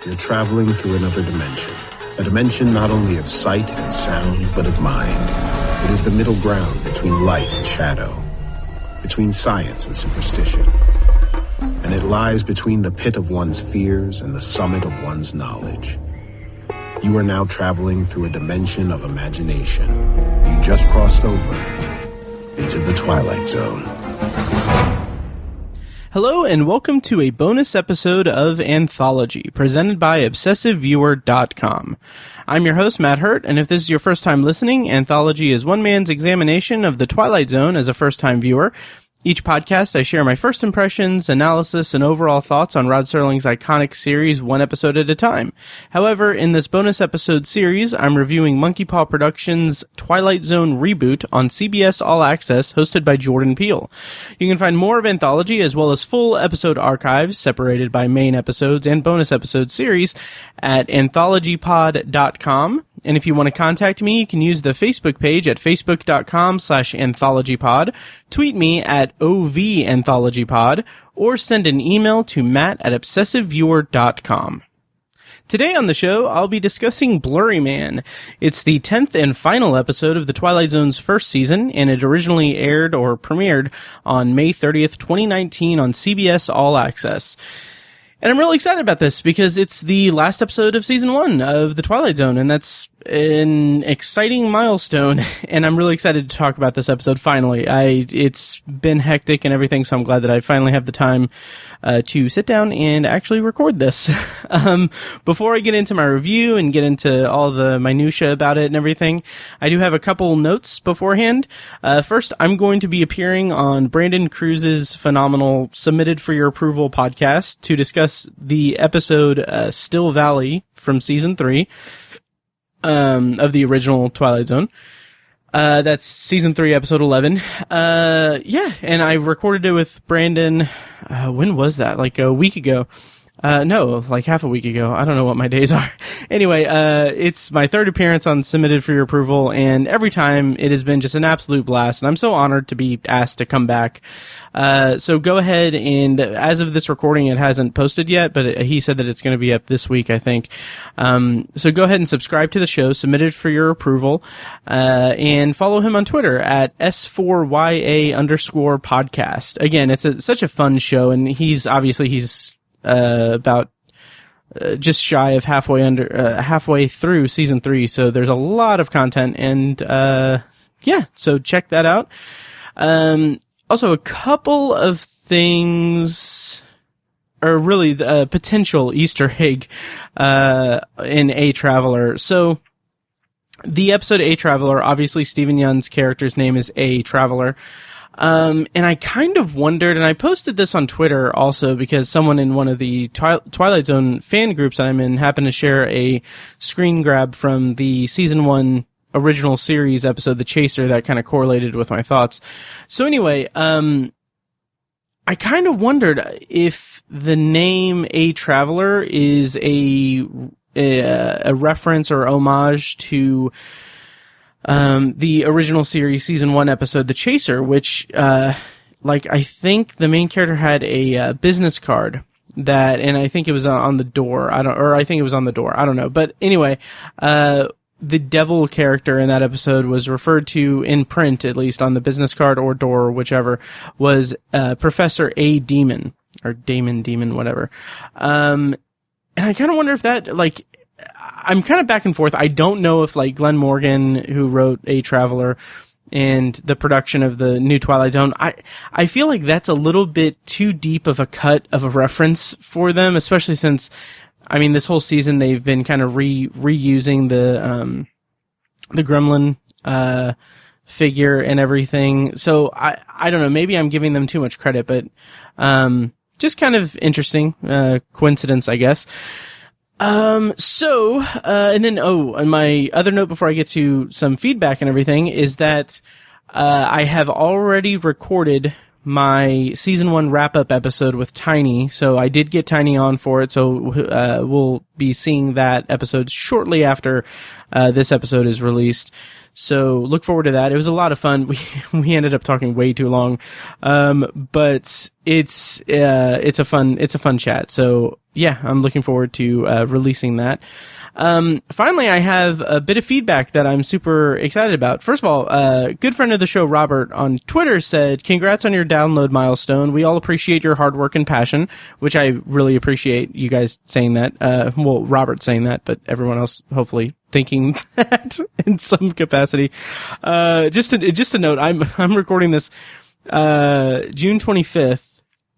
You're traveling through another dimension. A dimension not only of sight and sound, but of mind. It is the middle ground between light and shadow, between science and superstition. And it lies between the pit of one's fears and the summit of one's knowledge. You are now traveling through a dimension of imagination. You just crossed over into the Twilight Zone. Hello and welcome to a bonus episode of Anthology, presented by ObsessiveViewer.com. I'm your host, Matt Hurt, and if this is your first time listening, Anthology is one man's examination of the Twilight Zone as a first-time viewer. Each podcast, I share my first impressions, analysis, and overall thoughts on Rod Serling's iconic series one episode at a time. However, in this bonus episode series, I'm reviewing Monkey Paw Productions' Twilight Zone reboot on CBS All-Access, hosted by Jordan Peele. You can find more of Anthology, as well as full episode archives, separated by main episodes and bonus episode series, at anthologypod.com. And if you want to contact me, you can use the Facebook page at facebook.com/anthologypod, tweet me at OVAnthologypod, or send an email to matt@obsessiveviewer.com. Today on the show, I'll be discussing Blurryman. It's the 10th and final episode of the Twilight Zone's first season, and it originally aired or premiered on May 30th, 2019 on CBS All-Access. And I'm really excited about this because it's the last episode of season 1 of the Twilight Zone, and that's an exciting milestone, and I'm really excited to talk about this episode finally. It's been hectic and everything, so I'm glad that I finally have the time to sit down and actually record this. Before I get into my review and get into all the minutia about it and everything, I do have a couple notes beforehand. First, I'm going to be appearing on Brandon Cruz's phenomenal Submitted for Your Approval podcast to discuss the episode Still Valley from season 3. Of the original Twilight Zone. That's season 3, episode 11. And I recorded it with Brandon, when was that? Like a week ago. No, like half a week ago. I don't know what my days are. Anyway, it's my third appearance on Submitted for Your Approval, and every time it has been just an absolute blast, and I'm so honored to be asked to come back. So go ahead and, as of this recording, it hasn't posted yet, but he said that it's going to be up this week, I think. So go ahead and subscribe to the show, Submitted for Your Approval, and follow him on Twitter at S04YA_podcast. Again, it's such a fun show, and he's about just shy of halfway through season 3, so there's a lot of content, and so check that out. Also, a couple of things, or really the potential Easter egg in A Traveler. So the episode A Traveler, obviously Stephen Yeun's character's name is A Traveler. And I kind of wondered, and I posted this on Twitter also because someone in one of the Twilight Zone fan groups I'm in happened to share a screen grab from the season 1 original series episode, The Chaser, that kind of correlated with my thoughts. So anyway, I kind of wondered if the name A Traveler is a reference or homage to the original series season 1 episode, The Chaser, which, I think the main character had a business card that, and I think it was on the door. I think it was on the door. I don't know. But anyway, the devil character in that episode was referred to in print, at least on the business card or door, whichever, was, Professor A. Demon, or Demon, whatever. And I kind of wonder if that, I'm kind of back and forth. I don't know if Glenn Morgan, who wrote A Traveler, and the production of the new Twilight Zone, I feel like that's a little bit too deep of a cut of a reference for them, especially since, this whole season they've been kind of reusing the Gremlin, figure and everything. So I don't know, maybe I'm giving them too much credit, but, just kind of interesting, coincidence, I guess. And my other note before I get to some feedback and everything is that, I have already recorded my season 1 wrap-up episode with Tiny, so I did get Tiny on for it, so we'll be seeing that episode shortly after this episode is released. So look forward to that. It was a lot of fun. We ended up talking way too long. But it's a fun chat. So yeah, I'm looking forward to, releasing that. Finally, I have a bit of feedback that I'm super excited about. First of all, good friend of the show, Robert, on Twitter said, congrats on your download milestone. We all appreciate your hard work and passion, which I really appreciate you guys saying that. Well, Robert saying that, but everyone else hopefully thinking that in some capacity. Just a note, I'm recording this, June 25th.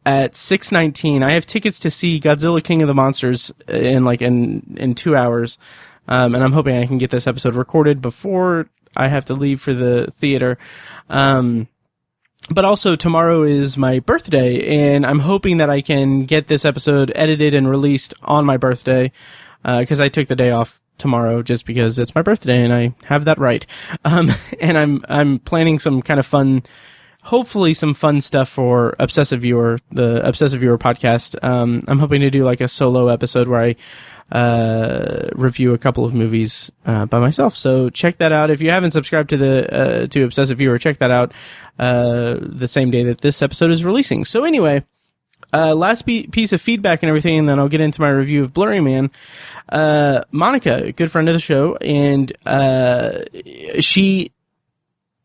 At 6:19, I have tickets to see Godzilla King of the Monsters in 2 hours. And I'm hoping I can get this episode recorded before I have to leave for the theater. But also tomorrow is my birthday, and I'm hoping that I can get this episode edited and released on my birthday, cause I took the day off tomorrow just because it's my birthday and I have that right. And I'm planning some kind of fun, hopefully some fun stuff for Obsessive Viewer, the Obsessive Viewer podcast. I'm hoping to do like a solo episode where I review a couple of movies by myself. So check that out. If you haven't subscribed to to Obsessive Viewer, check that out the same day that this episode is releasing. So anyway, last piece of feedback and everything, and then I'll get into my review of Blurryman. Monica, a good friend of the show, and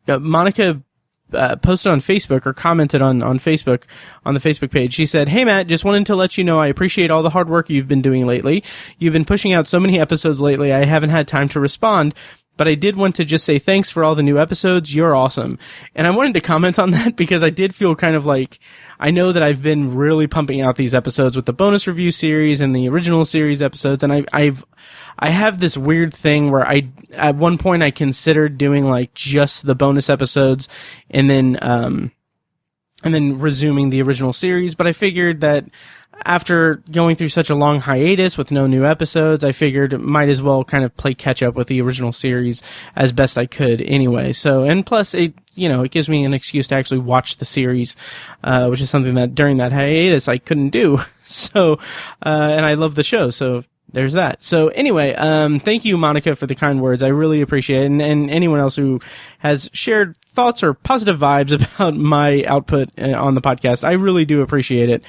Monica posted on Facebook, or commented on Facebook, on the Facebook page. She said, "Hey Matt, just wanted to let you know I appreciate all the hard work you've been doing lately. You've been pushing out so many episodes lately, I haven't had time to respond, but I did want to just say thanks for all the new episodes. You're awesome." And I wanted to comment on that because I did feel kind of like, I know that I've been really pumping out these episodes with the bonus review series and the original series episodes, and I have this weird thing where at one point I considered doing like just the bonus episodes and then resuming the original series, but I figured that after going through such a long hiatus with no new episodes, I figured might as well kind of play catch up with the original series as best I could anyway. So, and plus it gives me an excuse to actually watch the series, which is something that during that hiatus I couldn't do. So, and I love the show, so there's that. So anyway, thank you, Monica, for the kind words. I really appreciate it. And anyone else who has shared thoughts or positive vibes about my output on the podcast, I really do appreciate it.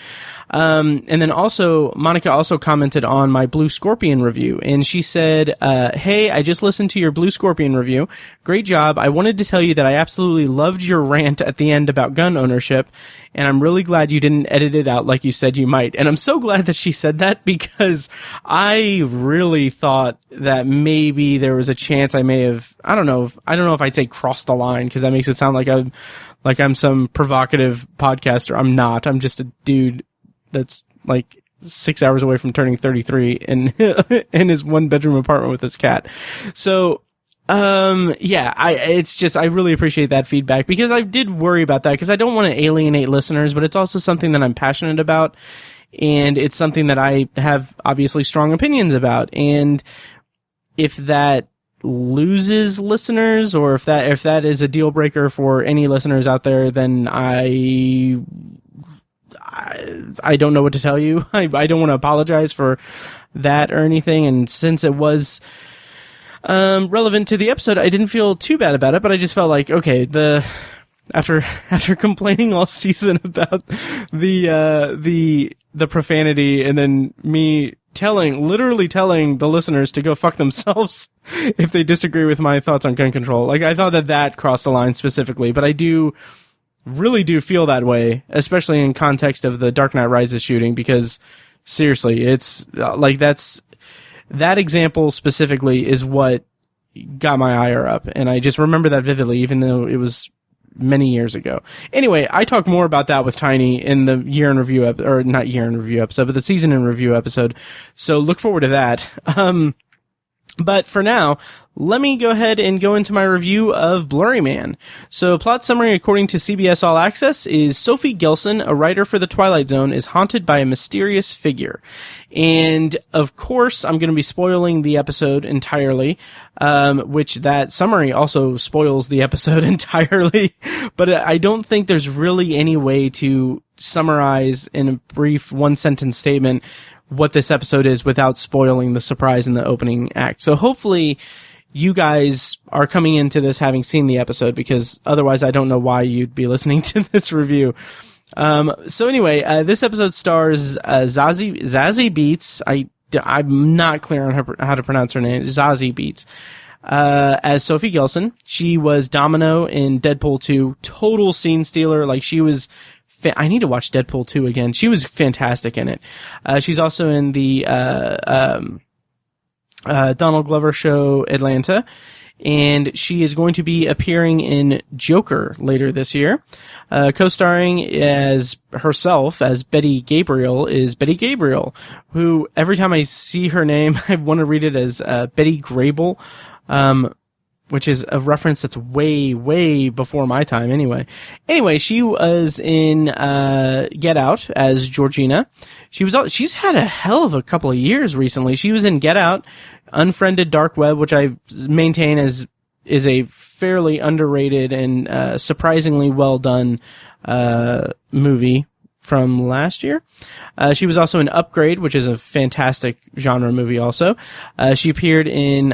And then also, Monica also commented on my Blue Scorpion review, and she said, "Hey, I just listened to your Blue Scorpion review. Great job. I wanted to tell you that I absolutely loved your rant at the end about gun ownership, and I'm really glad you didn't edit it out like you said you might." And I'm so glad that she said that, because I really thought that maybe there was a chance I may have, I don't know if I'd say crossed the line, because that makes it sound like I'm some provocative podcaster. I'm not. I'm just a dude that's like 6 hours away from turning 33 in his one bedroom apartment with his cat. So, yeah, I really appreciate that feedback, because I did worry about that, because I don't want to alienate listeners, but it's also something that I'm passionate about, and it's something that I have obviously strong opinions about. And if that loses listeners, or if that is a deal breaker for any listeners out there, then I don't know what to tell you. I don't want to apologize for that or anything. And since it was relevant to the episode, I didn't feel too bad about it, but I just felt like, okay, after complaining all season about the profanity, and then me literally telling the listeners to go fuck themselves if they disagree with my thoughts on gun control. Like, I thought that crossed the line specifically, but I really do feel that way, especially in context of the Dark Knight Rises shooting, because seriously, it's like that example specifically is what got my ire up, and I just remember that vividly, even though it was many years ago. Anyway, I talk more about that with Tiny in the year in review or not year in review episode, but the season in review episode. So look forward to that. But for now, let me go ahead and go into my review of Blurryman. So, plot summary according to CBS All-Access is Sophie Gilson, a writer for the Twilight Zone, is haunted by a mysterious figure. And, of course, I'm going to be spoiling the episode entirely, which that summary also spoils the episode entirely. But I don't think there's really any way to summarize in a brief one-sentence statement what this episode is without spoiling the surprise in the opening act. So hopefully you guys are coming into this having seen the episode, because otherwise I don't know why you'd be listening to this review. So anyway, this episode stars Zazie Beetz. I'm not clear on how to pronounce her name. Zazie Beetz. As Sophie Gilson. She was Domino in Deadpool 2. Total scene stealer. Like, she was I need to watch Deadpool 2 again. She was fantastic in it. She's also in the Donald Glover show Atlanta, and she is going to be appearing in Joker later this year. Co-starring as herself as Betty Gabriel is Betty Gabriel, who every time I see her name, I want to read it as Betty Grable, which is a reference that's way, way before my time anyway. Anyway, she was in Get Out as Georgina. She's had a hell of a couple of years recently. She was in Get Out, Unfriended Dark Web, which I maintain is a fairly underrated and surprisingly well done movie from last year. She was also in Upgrade, which is a fantastic genre movie also. She appeared in,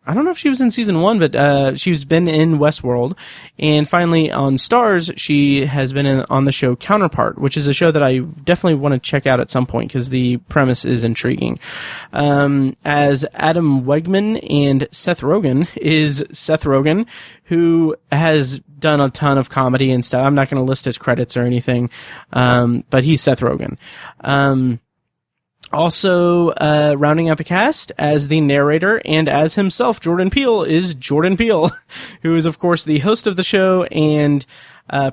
I don't know if she was in season 1, but she's been in Westworld. And finally, on Starz, she has been on the show Counterpart, which is a show that I definitely want to check out at some point because the premise is intriguing. As Adam Wegman and Seth Rogen is Seth Rogen, who has done a ton of comedy and stuff. I'm not going to list his credits or anything, but he's Seth Rogen. Also, rounding out the cast as the narrator and as himself, Jordan Peele, is Jordan Peele, who is, of course, the host of the show and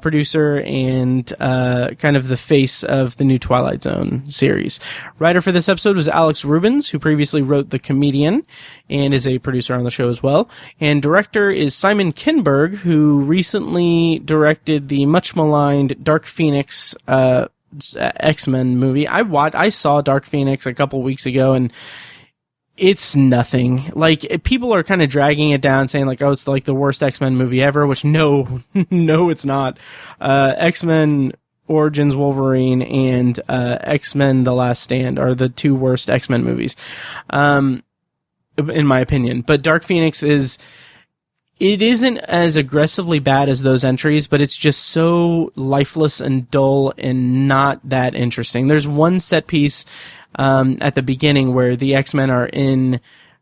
producer and kind of the face of the new Twilight Zone series. Writer for this episode was Alex Rubens, who previously wrote The Comedian and is a producer on the show as well. And director is Simon Kinberg, who recently directed the much maligned Dark Phoenix X-Men movie. I saw Dark Phoenix a couple weeks ago, and it's nothing. Like, people are kind of dragging it down, saying like, oh, it's like the worst X-Men movie ever, which no, it's not. X-Men Origins Wolverine and X-Men The Last Stand are the two worst X-Men movies, in my opinion. But Dark Phoenix it isn't as aggressively bad as those entries, but it's just so lifeless and dull and not that interesting. There's one set piece at the beginning where the X-Men are in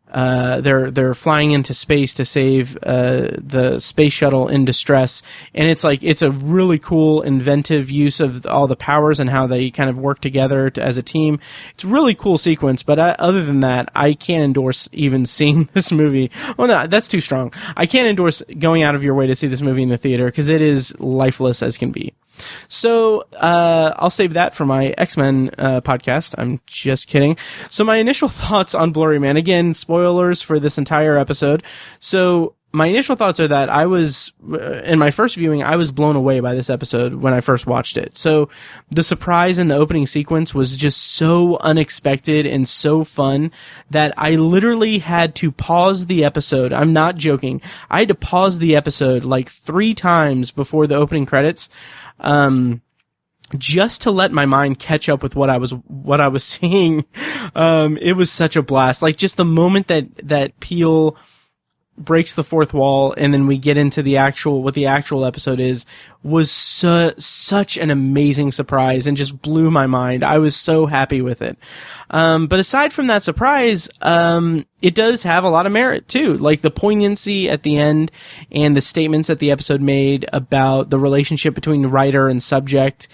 they're flying into space to save the space shuttle in distress, and it's a really cool inventive use of all the powers and how they kind of work together as a team. It's a really cool sequence, but other than that, I can't endorse even seeing this movie. Well, no, that's too strong. I can't endorse going out of your way to see this movie in the theater because it is lifeless as can be. So, I'll save that for my X-Men podcast. I'm just kidding. So my initial thoughts on Blurryman, again, spoilers for this entire episode. So my initial thoughts are that in my first viewing, I was blown away by this episode when I first watched it. So the surprise in the opening sequence was just so unexpected and so fun that I literally had to pause the episode. I'm not joking. I had to pause the episode like 3 times before the opening credits. Just to let my mind catch up with what I was seeing. It was such a blast. Like, just the moment that Peele breaks the fourth wall and then we get into what the actual episode was such an amazing surprise and just blew my mind. I was so happy with it. But aside from that surprise, it does have a lot of merit too. Like the poignancy at the end and the statements that the episode made about the relationship between writer and subject,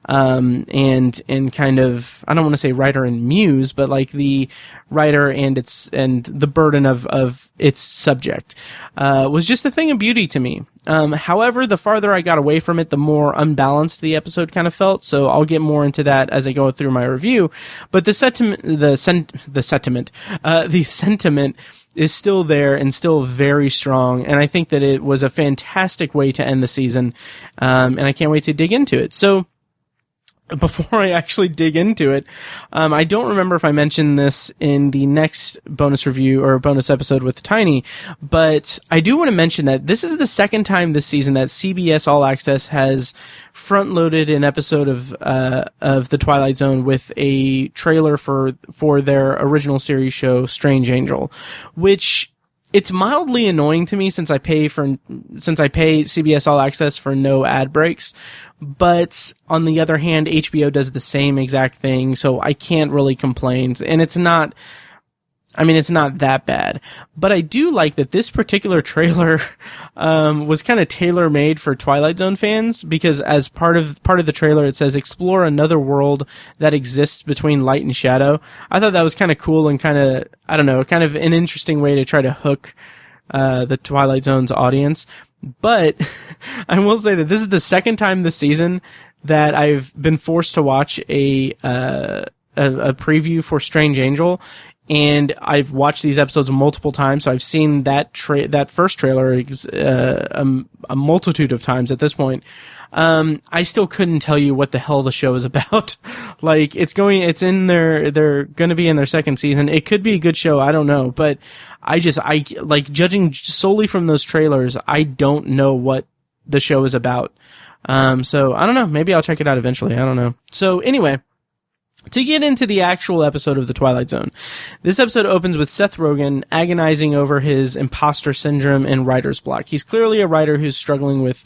and kind of, I don't want to say writer and muse, but like the writer and the burden of its subject, was just a thing of beauty to me. However, the farther I got away from it, the more unbalanced the episode kind of felt. So I'll get more into that as I go through my review. But the sentiment is still there and still very strong. And I think that it was a fantastic way to end the season. And I can't wait to dig into it. So, before I actually dig into it, I don't remember if I mentioned this in the next bonus review or bonus episode with Tiny, but I do want to mention that this is the second time this season that CBS All Access has front-loaded an episode of the Twilight Zone with a trailer for their original series show, Strange Angel, which it's mildly annoying to me since I pay CBS All Access for no ad breaks. But on the other hand, HBO does the same exact thing, so I can't really complain. And it's not that bad. But I do like that this particular trailer was kind of tailor-made for Twilight Zone fans, because as part of the trailer it says explore another world that exists between light and shadow. I thought that was kind of cool and kind of, I don't know, kind of an interesting way to try to hook the Twilight Zone's audience. But I will say that this is the second time this season that I've been forced to watch a preview for Strange Angel, and I've watched these episodes multiple times. So I've seen that first trailer a multitude of times at this point. I still couldn't tell you what the hell the show is about. Like, they're going to be in their second season. It could be a good show. I don't know, but I like, judging solely from those trailers, I don't know what the show is about. So I don't know. Maybe I'll check it out eventually. I don't know. So anyway, to get into the actual episode of The Twilight Zone, this episode opens with Seth Rogen agonizing over his imposter syndrome and writer's block. He's clearly a writer who's struggling with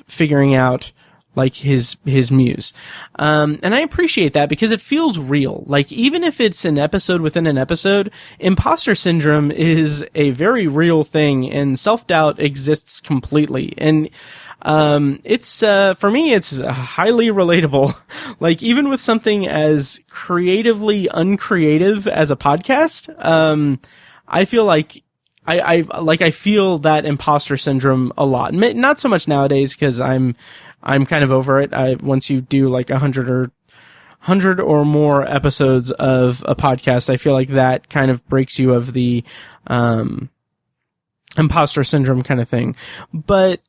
figuring out, like, his muse. And I appreciate that because it feels real. Like, even if it's an episode within an episode, imposter syndrome is a very real thing, and self-doubt exists completely. And it's for me, it's highly relatable. Like, even with something as creatively uncreative as a podcast, I feel like I feel that imposter syndrome a lot. Not so much nowadays, because I'm kind of over it. Once you do like 100 or more episodes of a podcast, I feel like that kind of breaks you of the imposter syndrome kind of thing. But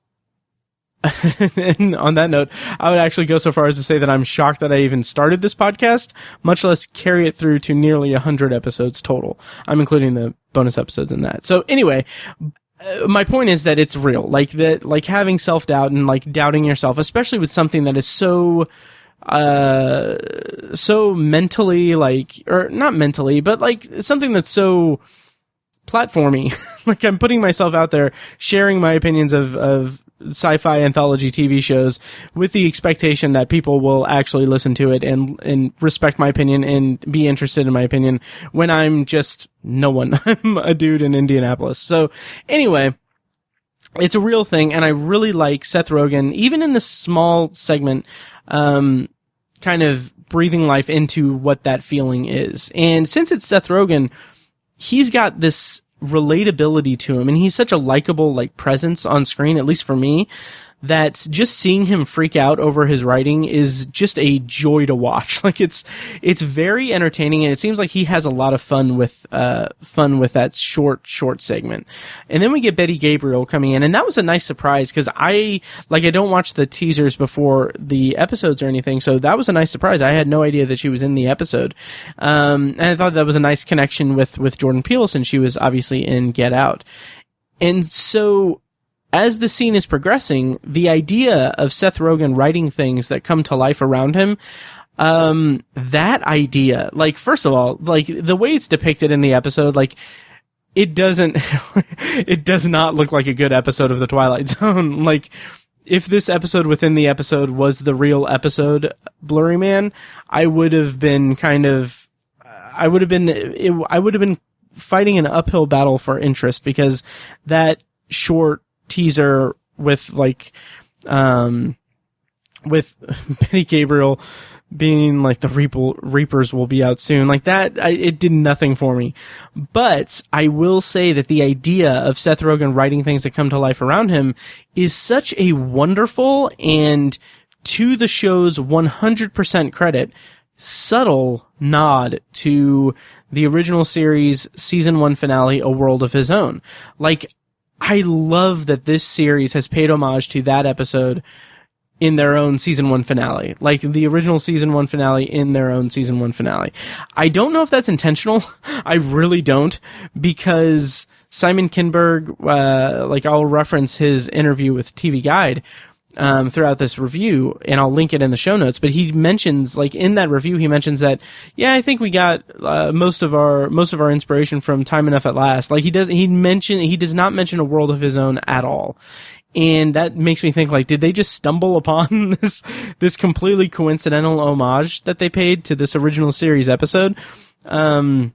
and on that note, I would actually go so far as to say that I'm shocked that I even started this podcast, much less carry it through to nearly 100 episodes total. I'm including the bonus episodes in that. So anyway, my point is that it's real. Like, that, like, having self-doubt and, like, doubting yourself, especially with something that is so mentally, like, or not mentally, but like something that's so platformy. Like, I'm putting myself out there, sharing my opinions of sci-fi anthology TV shows with the expectation that people will actually listen to it and respect my opinion and be interested in my opinion, when I'm just no one. I'm a dude in Indianapolis. So anyway, it's a real thing, and I really like Seth Rogen, even in this small segment, kind of breathing life into what that feeling is. And since it's Seth Rogen, he's got this relatability to him, and he's such a likable, like, presence on screen, at least for me, that just seeing him freak out over his writing is just a joy to watch. Like, it's very entertaining, and it seems like he has a lot of fun with that short segment. And then we get Betty Gabriel coming in, and that was a nice surprise, because I don't watch the teasers before the episodes or anything, so that was a nice surprise. I had no idea that she was in the episode. And I thought that was a nice connection with Jordan Peele, since she was obviously in Get Out. And so, as the scene is progressing, the idea of Seth Rogen writing things that come to life around him, that idea, like, first of all, like, the way it's depicted in the episode, like, it does not look like a good episode of The Twilight Zone. Like, if this episode within the episode was the real episode, Blurryman, I would have been fighting an uphill battle for interest, because that short teaser with with Betty Gabriel being like, the Reapers will be out soon, like that, it did nothing for me. But I will say that the idea of Seth Rogen writing things that come to life around him is such a wonderful, and to the show's 100% credit, subtle nod to the original series season 1 finale, A World of His Own. Like, I love that this series has paid homage to that episode in their own season 1 finale, like the original season 1 finale in their own season 1 finale. I don't know if that's intentional. I really don't, because Simon Kinberg, I'll reference his interview with TV Guide, throughout this review, and I'll link it in the show notes, but he mentions, like, in that review, he mentions that, yeah, I think we got, most of our inspiration from Time Enough at Last. Like, he does not mention a world of his own at all. And that makes me think, like, did they just stumble upon this completely coincidental homage that they paid to this original series episode? I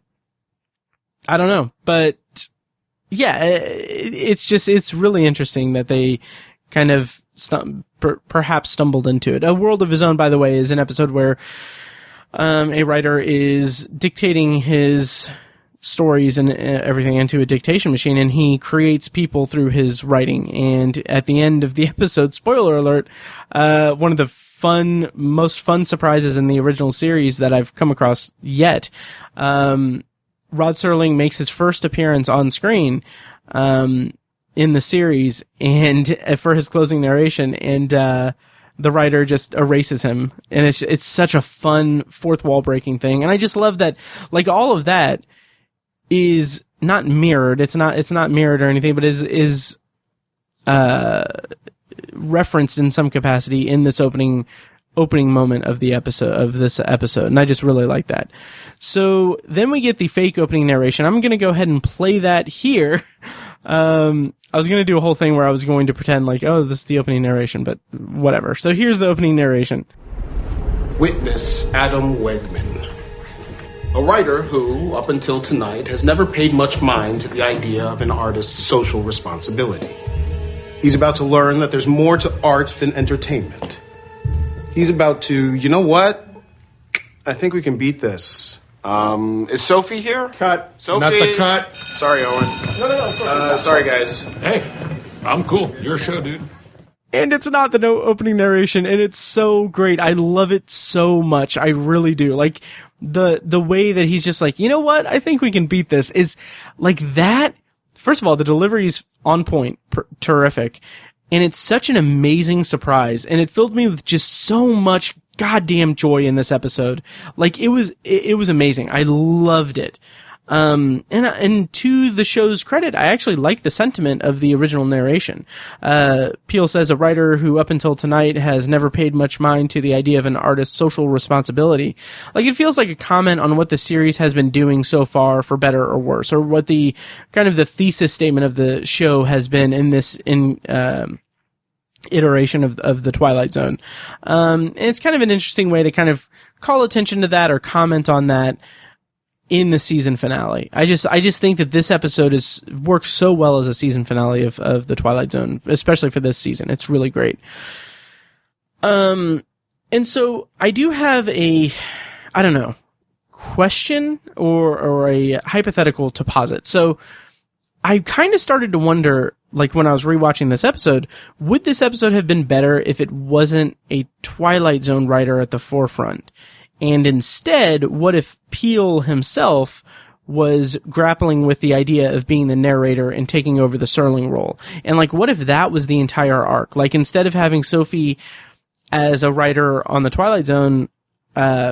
don't know, but yeah, it's really interesting that they kind of perhaps stumbled into it. A World of His Own, by the way, is an episode where a writer is dictating his stories and everything into a dictation machine, and he creates people through his writing. And at the end of the episode, spoiler alert, one of the most fun surprises in the original series that I've come across yet, Rod Serling makes his first appearance on screen in the series, and for his closing narration, and the writer just erases him, and it's such a fun fourth wall breaking thing. And I just love that, like, all of that is not mirrored. It's not mirrored or anything, but is referenced in some capacity in this opening moment of this episode. And I just really like that. So then we get the fake opening narration. I'm going to go ahead and play that here. I was going to do a whole thing where I was going to pretend like, oh, this is the opening narration, but whatever. So here's the opening narration. Witness Adam Wegman, a writer who, up until tonight, has never paid much mind to the idea of an artist's social responsibility. He's about to learn that there's more to art than entertainment. He's about to, you know what? I think we can beat this. Is Sophie here? Cut. Sophie. That's a cut. Sorry, Owen. No. Sorry, guys. Hey, I'm cool. Your show, dude. And it's not the opening narration, and it's so great. I love it so much. I really do. Like, the way that he's just like, you know what? I think we can beat this is like that. First of all, the delivery is on point, terrific. And it's such an amazing surprise. And it filled me with just so much goddamn joy in this episode. Like, it was amazing. I loved it. And to the show's credit, I actually like the sentiment of the original narration. Peele says, a writer who up until tonight has never paid much mind to the idea of an artist's social responsibility. Like, it feels like a comment on what the series has been doing so far, for better or worse, or what the kind of the thesis statement of the show has been in this, iteration of the Twilight Zone. And it's kind of an interesting way to kind of call attention to that or comment on that in the season finale. I just think that this episode works so well as a season finale of the Twilight Zone, especially for this season. It's really great. And so I do have a, I don't know, question or a hypothetical to posit. So I kind of started to wonder, like, when I was rewatching this episode, would this episode have been better if it wasn't a Twilight Zone writer at the forefront? And instead, what if Peele himself was grappling with the idea of being the narrator and taking over the Serling role? And, like, what if that was the entire arc? Like, instead of having Sophie as a writer on the Twilight Zone,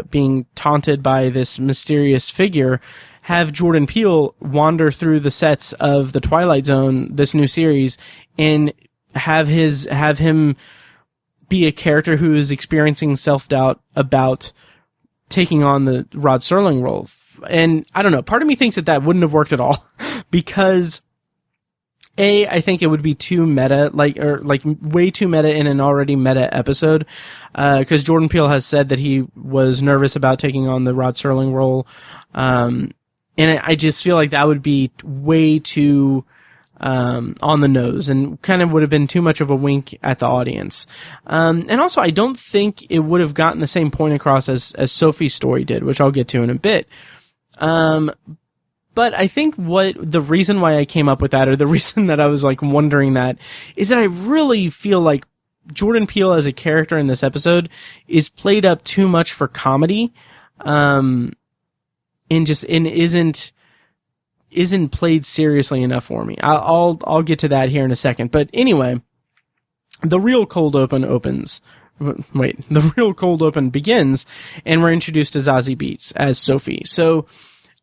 being taunted by this mysterious figure, have Jordan Peele wander through the sets of the Twilight Zone, this new series, and have him be a character who is experiencing self-doubt about taking on the Rod Serling role. And I don't know, part of me thinks that wouldn't have worked at all because I think it would be too meta, like way too meta in an already meta episode. Cause Jordan Peele has said that he was nervous about taking on the Rod Serling role. And I just feel like that would be way too on the nose and kind of would have been too much of a wink at the audience. And also, I don't think it would have gotten the same point across as Sophie's story did, which I'll get to in a bit. But I think the reason why I came up with that, or the reason that I was like wondering that, is that I really feel like Jordan Peele as a character in this episode is played up too much for comedy. And isn't played seriously enough for me. I'll get to that here in a second. But anyway, the real cold open opens. Wait, the real cold open begins, and we're introduced to Zazie Beetz as Sophie. So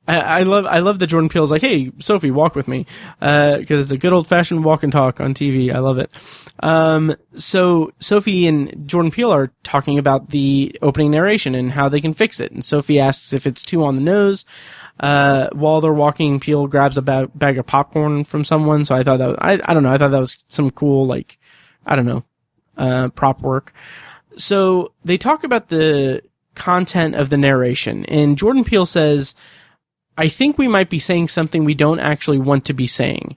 I love that Jordan Peele's like, hey, Sophie, walk with me, because it's a good old fashioned walk and talk on TV. I love it. So Sophie and Jordan Peele are talking about the opening narration and how they can fix it. And Sophie asks if it's too on the nose. While they're walking, Peele grabs a bag of popcorn from someone. So I thought that was, I don't know. I thought that was some cool, like, I don't know, prop work. So they talk about the content of the narration, and Jordan Peele says, I think we might be saying something we don't actually want to be saying.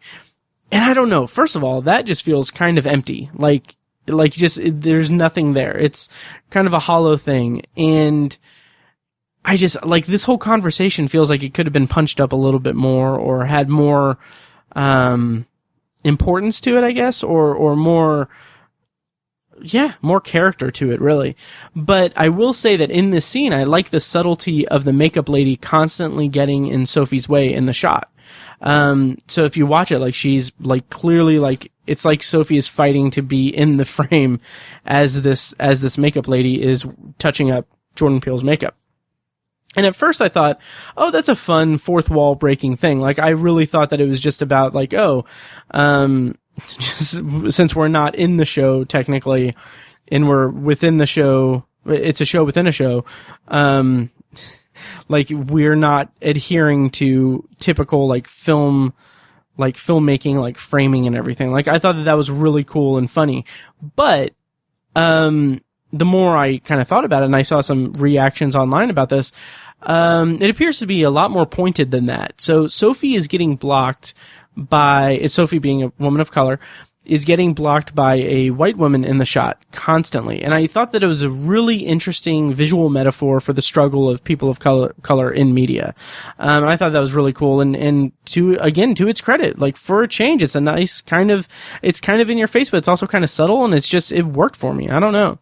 And I don't know. First of all, that just feels kind of empty. Like there's nothing there. It's kind of a hollow thing. And I just, like, this whole conversation feels like it could have been punched up a little bit more, or had more, importance to it, I guess, or more, more character to it, really. But I will say that in this scene, I like the subtlety of the makeup lady constantly getting in Sophie's way in the shot. So if you watch it, like, she's, like, clearly, like, it's like Sophie is fighting to be in the frame as this makeup lady is touching up Jordan Peele's makeup. And at first I thought, oh, that's a fun fourth wall breaking thing. Like, I really thought that it was just about, like, just since we're not in the show technically, and we're within the show, it's a show within a show, like, we're not adhering to typical, like, filmmaking, like, framing and everything. Like, I thought that was really cool and funny. But, the more I kind of thought about it, and I saw some reactions online about this, it appears to be a lot more pointed than that. So Sophie is getting blocked by, Sophie being a woman of color, is getting blocked by a white woman in the shot constantly. And I thought that it was a really interesting visual metaphor for the struggle of people of color in media. I thought that was really cool. And to its credit, like, for a change, it's a nice it's kind of in your face, but it's also kind of subtle, and it worked for me. I don't know.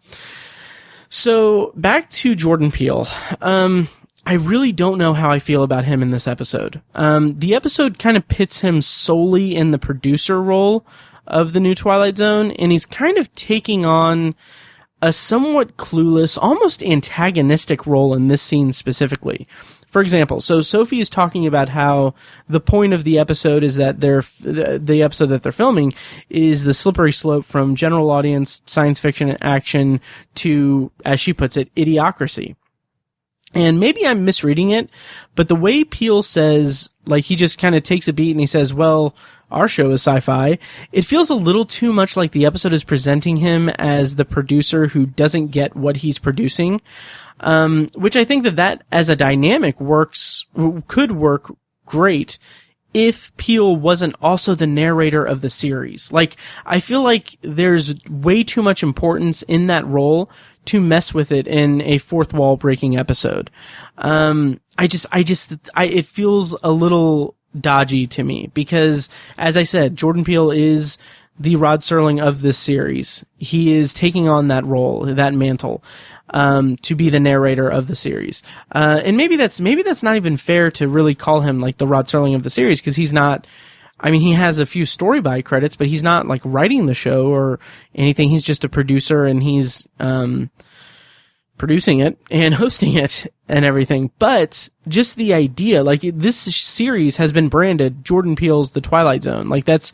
So back to Jordan Peele. I really don't know how I feel about him in this episode. The episode kind of pits him solely in the producer role of the new Twilight Zone, and he's kind of taking on a somewhat clueless, almost antagonistic role in this scene specifically. For example, so Sophie is talking about how the point of the episode is that the episode that they're filming is the slippery slope from general audience science fiction and action to, as she puts it, idiocracy. And maybe I'm misreading it, but the way Peele says, like, he just kind of takes a beat and he says, well, our show is sci-fi, it feels a little too much like the episode is presenting him as the producer who doesn't get what he's producing, which I think that as a dynamic could work great if Peele wasn't also the narrator of the series. Like, I feel like there's way too much importance in that role to mess with it in a fourth wall breaking episode. It feels a little dodgy to me because, as I said, Jordan Peele is the Rod Serling of this series. He is taking on that role, that mantle, to be the narrator of the series. And maybe that's not even fair to really call him like the Rod Serling of the series, because he's not, I mean, he has a few story by credits, but he's not like writing the show or anything. He's just a producer, and he's, producing it and hosting it and everything. But just the idea, like, this series has been branded Jordan Peele's The Twilight Zone. Like, that's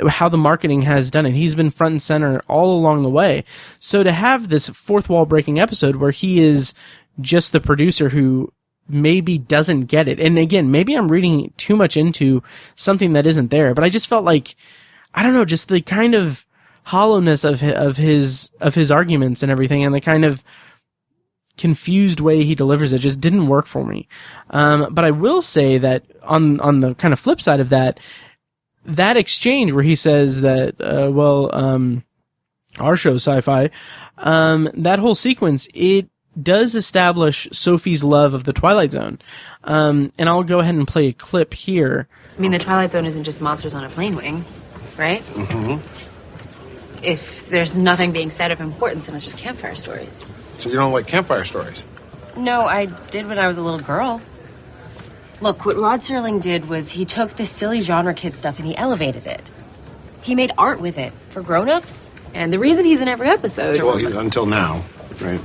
how the marketing has done it. He's been front and center all along the way. So to have this fourth wall breaking episode where he is just the producer who maybe doesn't get it. And again, maybe I'm reading too much into something that isn't there, but I just felt like, I don't know, just the kind of hollowness of his arguments and everything, and the kind of confused way he delivers it just didn't work for me. But I will say that on the kind of flip side of that exchange where he says that, our show's sci-fi, that whole sequence, it does establish Sophie's love of the Twilight Zone. And I'll go ahead and play a clip here. I mean, the Twilight Zone isn't just monsters on a plane wing, right? Mm-hmm. If there's nothing being said of importance, then it's just campfire stories. So you don't like campfire stories? No, I did when I was a little girl. Look, what Rod Serling did was he took this silly genre kid stuff and he elevated it. He made art with it for grown-ups And the reason he's in every episode... Well, until now, right?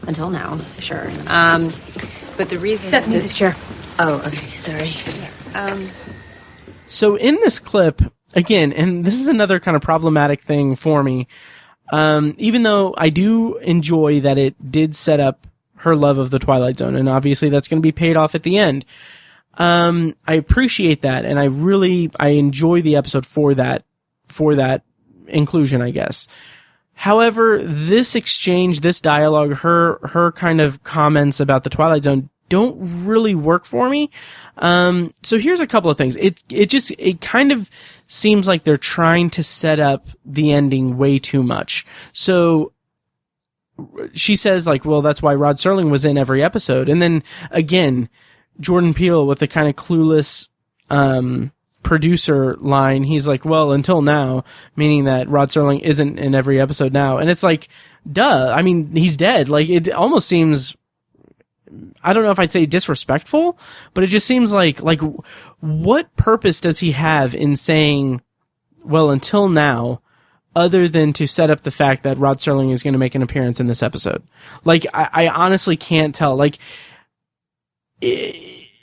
Until now, sure. But the reason... Seth needs his chair. Oh, okay, sorry. So in this clip, again, and this is another kind of problematic thing for me, even though I do enjoy that it did set up her love of the Twilight Zone, and obviously that's going to be paid off at the end. I appreciate that, and I enjoy the episode for that inclusion, I guess. However, this exchange, this dialogue, her kind of comments about the Twilight Zone don't really work for me. So here's a couple of things. It kind of seems like they're trying to set up the ending way too much. So she says, like, well, that's why Rod Serling was in every episode. And then again, Jordan Peele with the kind of clueless, producer line, he's like, well, until now, meaning that Rod Serling isn't in every episode now. And it's like, duh. I mean, he's dead. Like, it almost seems, I don't know if I'd say disrespectful, but it just seems like what purpose does he have in saying, well, until now, other than to set up the fact that Rod Serling is going to make an appearance in this episode? Like, I honestly can't tell. Like,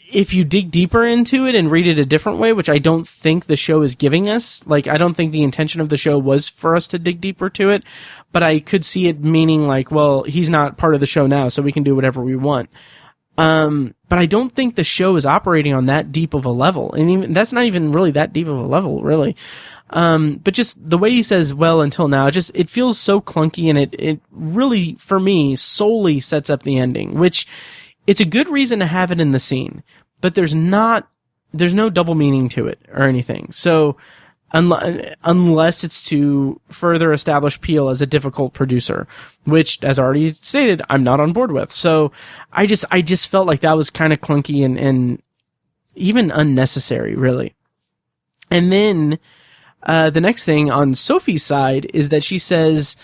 if you dig deeper into it and read it a different way, which I don't think the show is giving us, like, I don't think the intention of the show was for us to dig deeper to it, but I could see it meaning like, well, he's not part of the show now, so we can do whatever we want. But I don't think the show is operating on that deep of a level, and even that's not even really that deep of a level, really. But just the way he says, well, until now, it feels so clunky, and it really, for me, solely sets up the ending, which it's a good reason to have it in the scene, but there's no double meaning to it or anything. So, unless it's to further establish Peele as a difficult producer, which, as already stated, I'm not on board with. So, I just felt like that was kind of clunky and even unnecessary, really. And then, the next thing on Sophie's side is that she says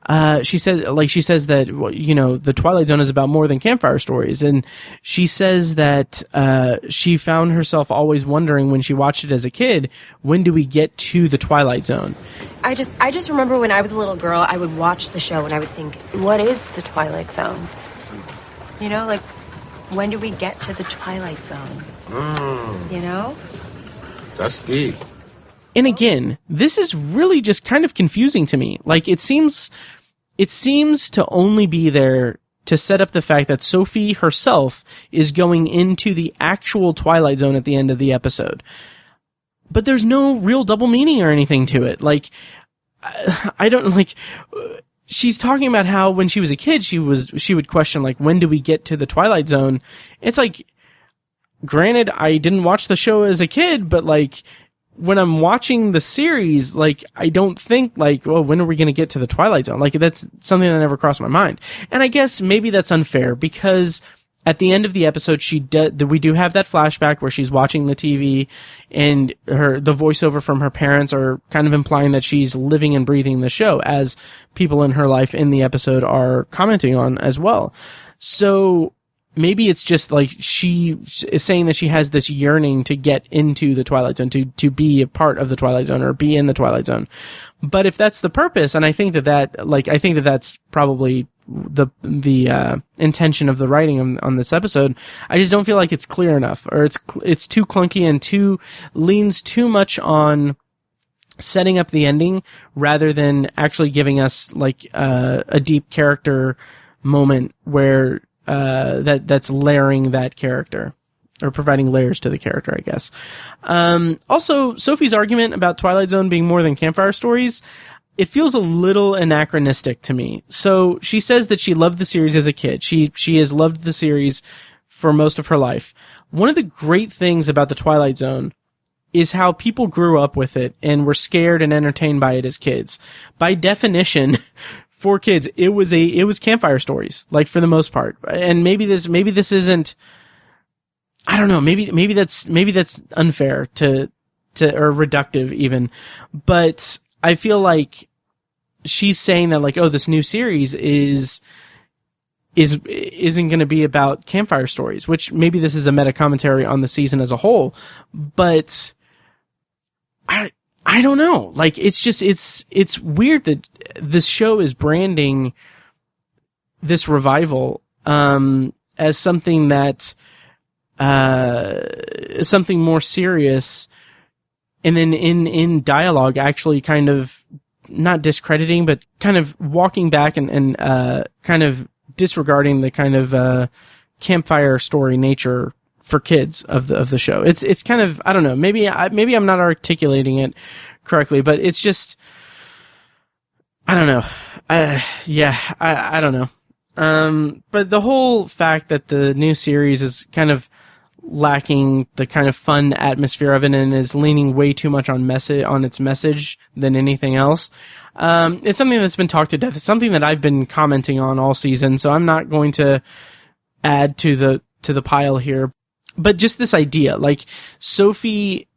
that, you know, the Twilight Zone is about more than campfire stories. And she says that, she found herself always wondering when she watched it as a kid, when do we get to the Twilight Zone? I just remember when I was a little girl, I would watch the show and I would think, what is the Twilight Zone? You know, like, when do we get to the Twilight Zone? You know? That's deep. And again, this is really just kind of confusing to me. Like, it seems to only be there to set up the fact that Sophie herself is going into the actual Twilight Zone at the end of the episode. But there's no real double meaning or anything to it. Like, I don't, like, she's talking about how when she was a kid, she would question, like, when do we get to the Twilight Zone? It's like, granted, I didn't watch the show as a kid, but, like, when I'm watching the series, like, I don't think, like, well, when are we going to get to the Twilight Zone? Like, that's something that never crossed my mind. And I guess maybe that's unfair, because at the end of the episode, we do have that flashback where she's watching the TV, and the voiceover from her parents are kind of implying that she's living and breathing the show, as people in her life in the episode are commenting on as well. So maybe it's just like she is saying that she has this yearning to get into the Twilight Zone, to be a part of the Twilight Zone or be in the Twilight Zone. But if that's the purpose, and I think that that's probably the intention of the writing on this episode, I just don't feel like it's clear enough, or it's too clunky and leans too much on setting up the ending rather than actually giving us like a deep character moment where that's layering that character, or providing layers to the character, I guess. Also, Sophie's argument about Twilight Zone being more than campfire stories, it feels a little anachronistic to me. So she says that she loved the series as a kid. She has loved the series for most of her life. One of the great things about the Twilight Zone is how people grew up with it and were scared and entertained by it as kids. By definition, for kids, it was campfire stories, like, for the most part. And maybe this isn't, I don't know, maybe that's unfair to or reductive even. But I feel like she's saying that, like, oh, this new series isn't going to be about campfire stories, which maybe this is a meta commentary on the season as a whole. But I I don't know. Like, it's weird that this show is branding this revival, as something that, something more serious. And then in dialogue, actually kind of not discrediting, but kind of walking back and kind of disregarding the kind of, campfire story nature for kids of the show. It's kind of, I don't know, maybe I'm not articulating it correctly, but it's just, I don't know. I don't know. But the whole fact that the new series is kind of lacking the kind of fun atmosphere of it and is leaning way too much on its message than anything else. It's something that's been talked to death. It's something that I've been commenting on all season, so I'm not going to add to the pile here. But just this idea, like Sophie,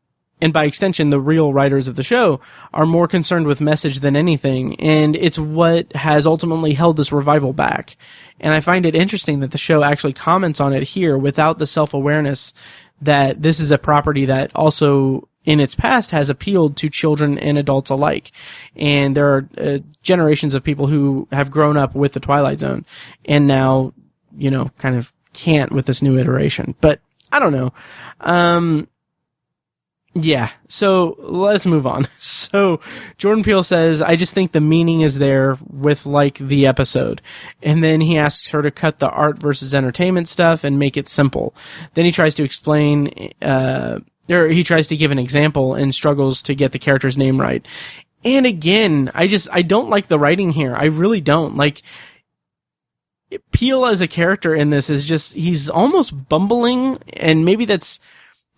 and by extension the real writers of the show, are more concerned with message than anything, and it's what has ultimately held this revival back. And I find it interesting that the show actually comments on it here without the self-awareness that this is a property that also in its past has appealed to children and adults alike. And there are generations of people who have grown up with the Twilight Zone and now, kind of can't with this new iteration. But I don't know. Yeah, so let's move on. So Jordan Peele says, I just think the meaning is there with like the episode. And then he asks her to cut the art versus entertainment stuff and make it simple. Then he tries to explain, or he tries to give an example and struggles to get the character's name right. And again, I don't like the writing here. I really don't. Like, Peele as a character in this is just, he's almost bumbling, and maybe that's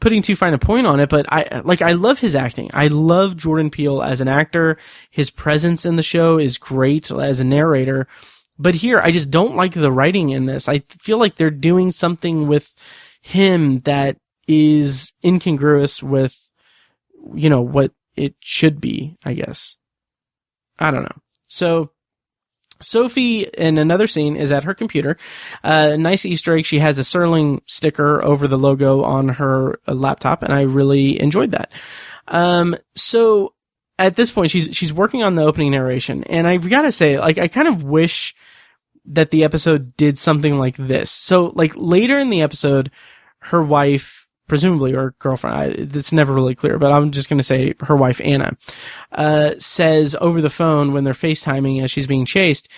putting too fine a point on it, but I love his acting. I love Jordan Peele as an actor. His presence in the show is great as a narrator. But here, I just don't like the writing in this. I feel like they're doing something with him that is incongruous with, what it should be, I guess. I don't know. So, Sophie, in another scene, is at her computer. Nice Easter egg. She has a Serling sticker over the logo on her laptop, and I really enjoyed that. So at this point, she's working on the opening narration, and I've got to say, like, I kind of wish that the episode did something like this. So, like, later in the episode, her wife, presumably, or girlfriend, it's never really clear, but I'm just going to say her wife, Anna, says over the phone when they're FaceTiming as she's being chased,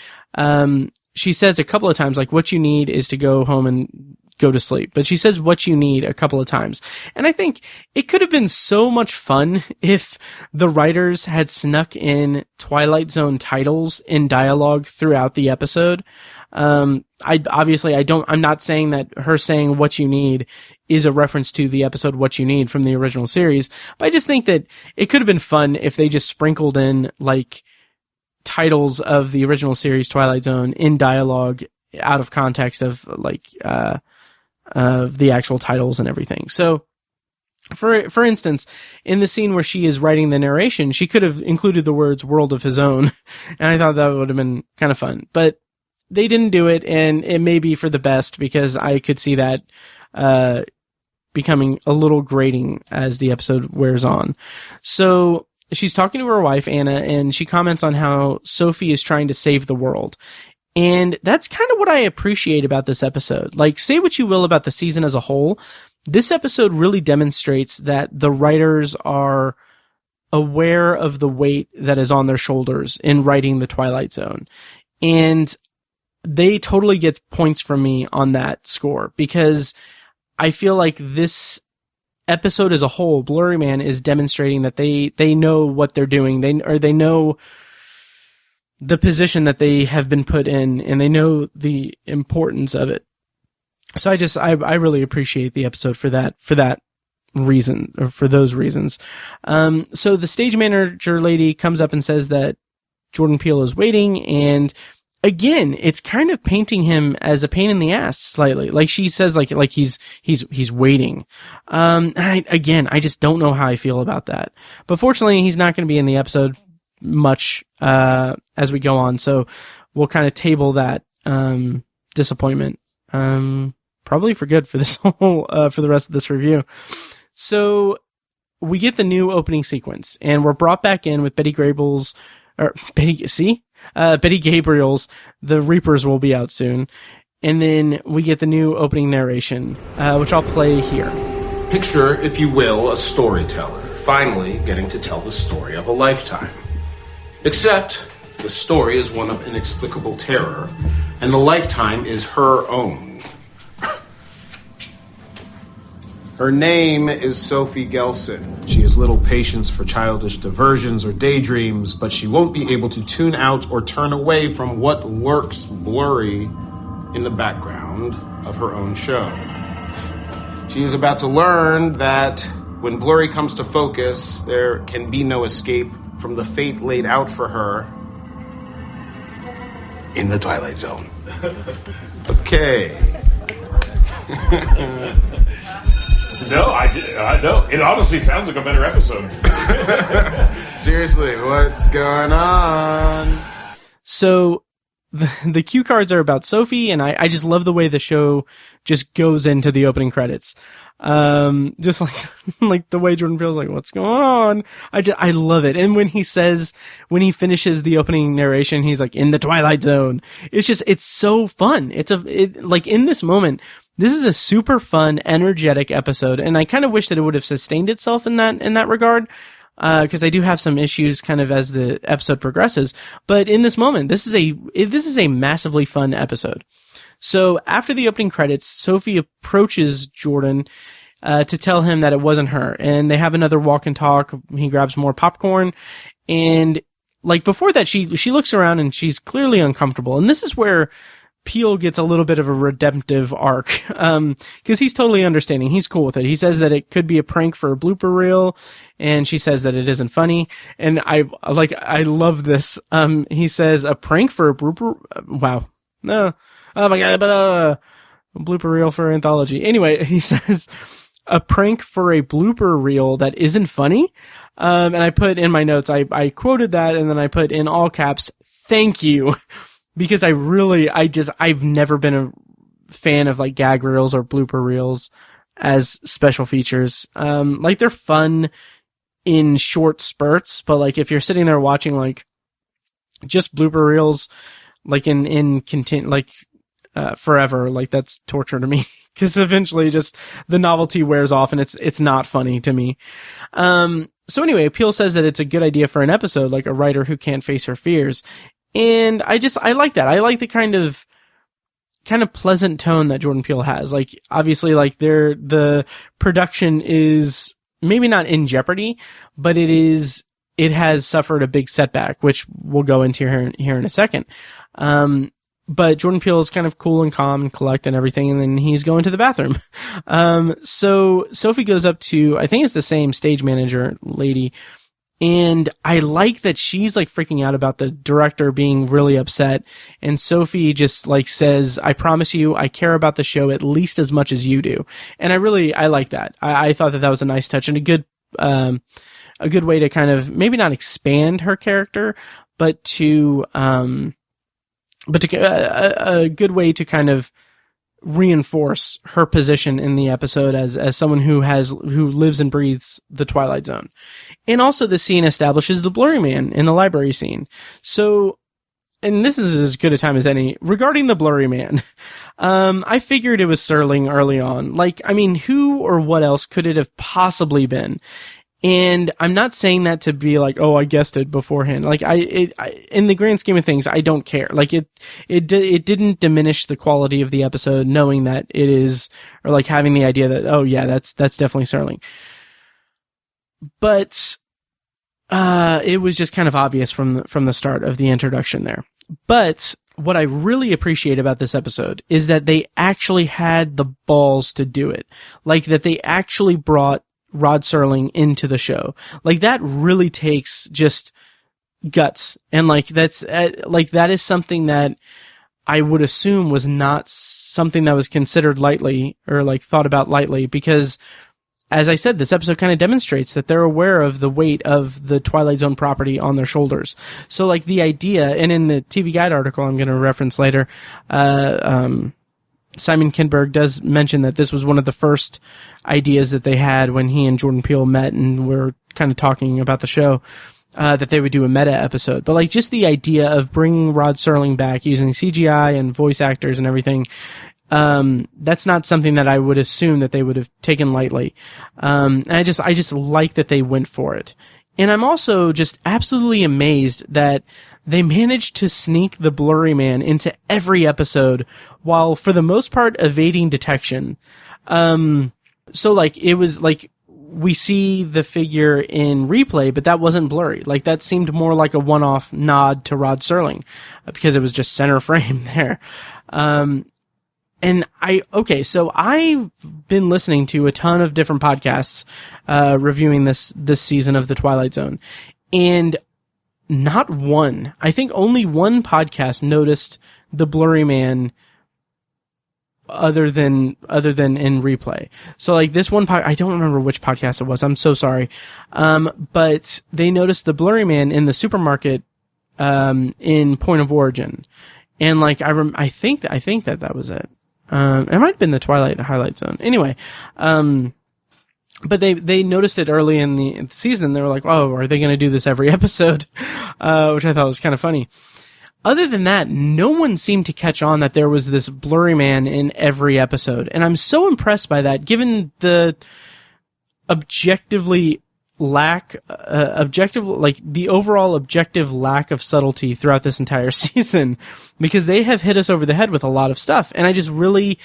she says a couple of times, like, what you need is to go home and go to sleep. But she says what you need a couple of times. And I think it could have been so much fun if the writers had snuck in Twilight Zone titles in dialogue throughout the episode. I'm not saying that her saying what you need is a reference to the episode What You Need from the original series, but I just think that it could have been fun if they just sprinkled in, like, titles of the original series Twilight Zone in dialogue out of context of, like, of the actual titles and everything. So, for instance, in the scene where she is writing the narration, she could have included the words World of His Own, and I thought that would have been kind of fun. But they didn't do it, and it may be for the best, because I could see that becoming a little grating as the episode wears on. So she's talking to her wife, Anna, and she comments on how Sophie is trying to save the world. And that's kind of what I appreciate about this episode. Like, say what you will about the season as a whole, this episode really demonstrates that the writers are aware of the weight that is on their shoulders in writing the Twilight Zone. And they totally get points from me on that score, because I feel like this episode as a whole, Blurryman is demonstrating that they know what they're doing. They know the position that they have been put in, and they know the importance of it. So I really appreciate the episode for that reason, or for those reasons. So the stage manager lady comes up and says that Jordan Peele is waiting, and again, it's kind of painting him as a pain in the ass slightly. Like, she says, like he's waiting. I just don't know how I feel about that. But fortunately, he's not going to be in the episode much, as we go on. So we'll kind of table that, disappointment, probably for good for this whole, for the rest of this review. So we get the new opening sequence, and we're brought back in with Betty Gabriel's, The Reapers will be out soon. And then we get the new opening narration, which I'll play here. Picture, if you will, a storyteller finally getting to tell the story of a lifetime. Except the story is one of inexplicable terror, and the lifetime is her own. Her name is Sophie Gelson. She has little patience for childish diversions or daydreams, but she won't be able to tune out or turn away from what lurks blurry in the background of her own show. She is about to learn that when blurry comes to focus, there can be no escape from the fate laid out for her in the Twilight Zone. Okay. No, I don't. It honestly sounds like a better episode. Seriously, what's going on? So the cue cards are about Sophie, and I just love the way the show just goes into the opening credits. Just like the way Jordan Peele's like, what's going on? I love it. And when he finishes the opening narration, he's like, in the Twilight Zone. It's so fun. Like in this moment, this is a super fun, energetic episode. And I kind of wish that it would have sustained itself in that regard. Cause I do have some issues kind of as the episode progresses. But in this moment, this is a massively fun episode. So after the opening credits, Sophie approaches Jordan, to tell him that it wasn't her. And they have another walk and talk. He grabs more popcorn. And like before that, she looks around and she's clearly uncomfortable. And this is where Peele gets a little bit of a redemptive arc, cause he's totally understanding. He's cool with it. He says that it could be a prank for a blooper reel, and she says that it isn't funny. And I love this. He says a prank for a blooper. Wow. No. Oh my God. A blooper reel for Anthology. Anyway, he says a prank for a blooper reel that isn't funny. And I put in my notes, I quoted that, and then I put in all caps, thank you. Because I've never been a fan of like gag reels or blooper reels as special features. Like they're fun in short spurts, but like if you're sitting there watching like just blooper reels, like forever, like that's torture to me. Cause eventually just the novelty wears off and it's not funny to me. So anyway, Peele says that it's a good idea for an episode, like a writer who can't face her fears. And I like that. I like the kind of pleasant tone that Jordan Peele has. Like, obviously, like the production is maybe not in jeopardy, but it has suffered a big setback, which we'll go into here in a second. But Jordan Peele is kind of cool and calm and collect and everything, and then he's going to the bathroom. So Sophie goes up to, I think it's the same stage manager lady, and I like that she's like freaking out about the director being really upset. And Sophie just like says, I promise you, I care about the show at least as much as you do. And I like that. I thought that was a nice touch and a good way to kind of maybe not expand her character, but a good way to kind of reinforce her position in the episode as someone who lives and breathes the Twilight Zone. And also the scene establishes the Blurryman in the library scene. So, and this is as good a time as any, regarding the Blurryman, I figured it was Serling early on. Like, I mean, who or what else could it have possibly been? And I'm not saying that to be like, oh, I guessed it beforehand. Like, in the grand scheme of things, I don't care. Like, it didn't diminish the quality of the episode knowing that it is, or like having the idea that, oh yeah, that's definitely Serling. But, it was just kind of obvious from the start of the introduction there. But what I really appreciate about this episode is that they actually had the balls to do it. Like, that they actually brought Rod Serling into the show. Like, that really takes just guts. And like, that is something that I would assume was not something that was considered lightly or like thought about lightly, because as I said, this episode kind of demonstrates that they're aware of the weight of the Twilight Zone property on their shoulders. So like the idea, and in the TV Guide article I'm going to reference later, Simon Kinberg does mention that this was one of the first ideas that they had when he and Jordan Peele met and were kind of talking about the show, that they would do a meta episode. But like just the idea of bringing Rod Serling back using CGI and voice actors and everything, that's not something that I would assume that they would have taken lightly. And I just like that they went for it. And I'm also just absolutely amazed that they managed to sneak the Blurryman into every episode while for the most part evading detection. So like it was like we see the figure in replay, but that wasn't blurry. Like that seemed more like a one-off nod to Rod Serling because it was just center frame there. So I've been listening to a ton of different podcasts, reviewing this season of The Twilight Zone, and not one, I think only one podcast noticed the Blurryman other than in replay. So like this one I don't remember which podcast it was. I'm so sorry. But they noticed the Blurryman in the supermarket, in Point of Origin. And like, I think that was it. It might have been the Twilight Highlight Zone. Anyway, but they noticed it early in the season. They were like, "Oh, are they going to do this every episode?" Which I thought was kind of funny. Other than that, no one seemed to catch on that there was this Blurryman in every episode, and I'm so impressed by that, given the the overall objective lack of subtlety throughout this entire season, because they have hit us over the head with a lot of stuff. And I just really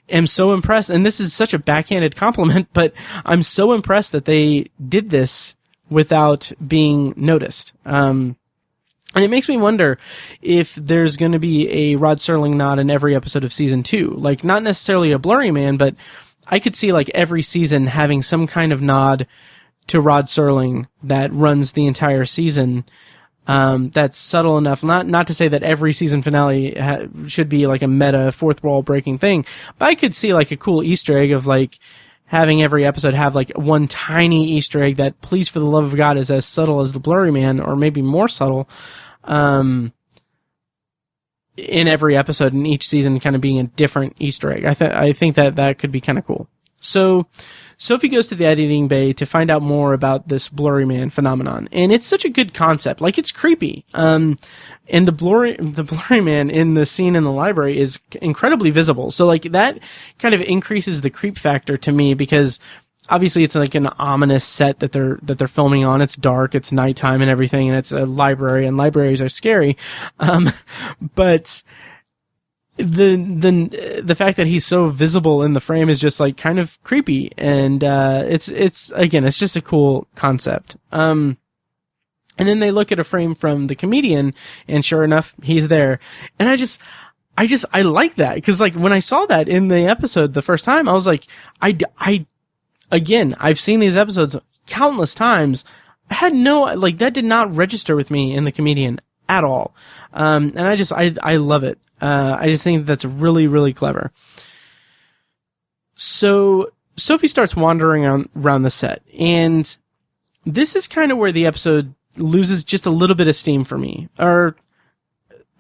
am so impressed. And this is such a backhanded compliment, but I'm so impressed that they did this without being noticed. And it makes me wonder if there's going to be a Rod Serling nod in every episode of season 2. Like, not necessarily a Blurryman, but I could see like every season having some kind of nod to Rod Serling that runs the entire season. That's subtle enough. Not to say that every season finale should be like a meta fourth wall breaking thing, but I could see like a cool Easter egg of like having every episode have like one tiny Easter egg that, please for the love of God, is as subtle as the Blurryman, or maybe more subtle, in every episode, in each season kind of being a different Easter egg. I think that could be kind of cool. So Sophie goes to the editing bay to find out more about this Blurryman phenomenon, and it's such a good concept. Like, it's creepy. And the Blurryman in the scene in the library is incredibly visible. So like that kind of increases the creep factor to me, because obviously it's like an ominous set that they're filming on. It's dark, it's nighttime and everything, and it's a library, and libraries are scary. But the fact that he's so visible in the frame is just like kind of creepy, and it's just a cool concept. And then they look at a frame from the comedian, and sure enough, he's there. And I like that, because like when I saw that in the episode the first time, I was like, I've seen these episodes countless times. I had that did not register with me in the comedian at all. And I love it. I just think that's really, really clever. So Sophie starts wandering around the set, and this is kind of where the episode loses just a little bit of steam for me, or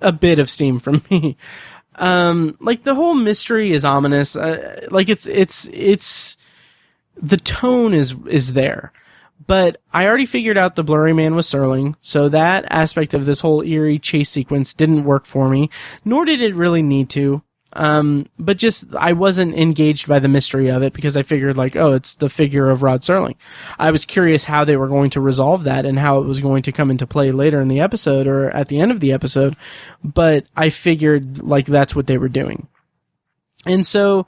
a bit of steam for me. Like the whole mystery is ominous. Like it's the tone is there. But I already figured out the Blurryman was Serling, so that aspect of this whole eerie chase sequence didn't work for me, nor did it really need to. But just, I wasn't engaged by the mystery of it, because I figured like, oh, it's the figure of Rod Serling. I was curious how they were going to resolve that and how it was going to come into play later in the episode or at the end of the episode, but I figured like that's what they were doing. And so,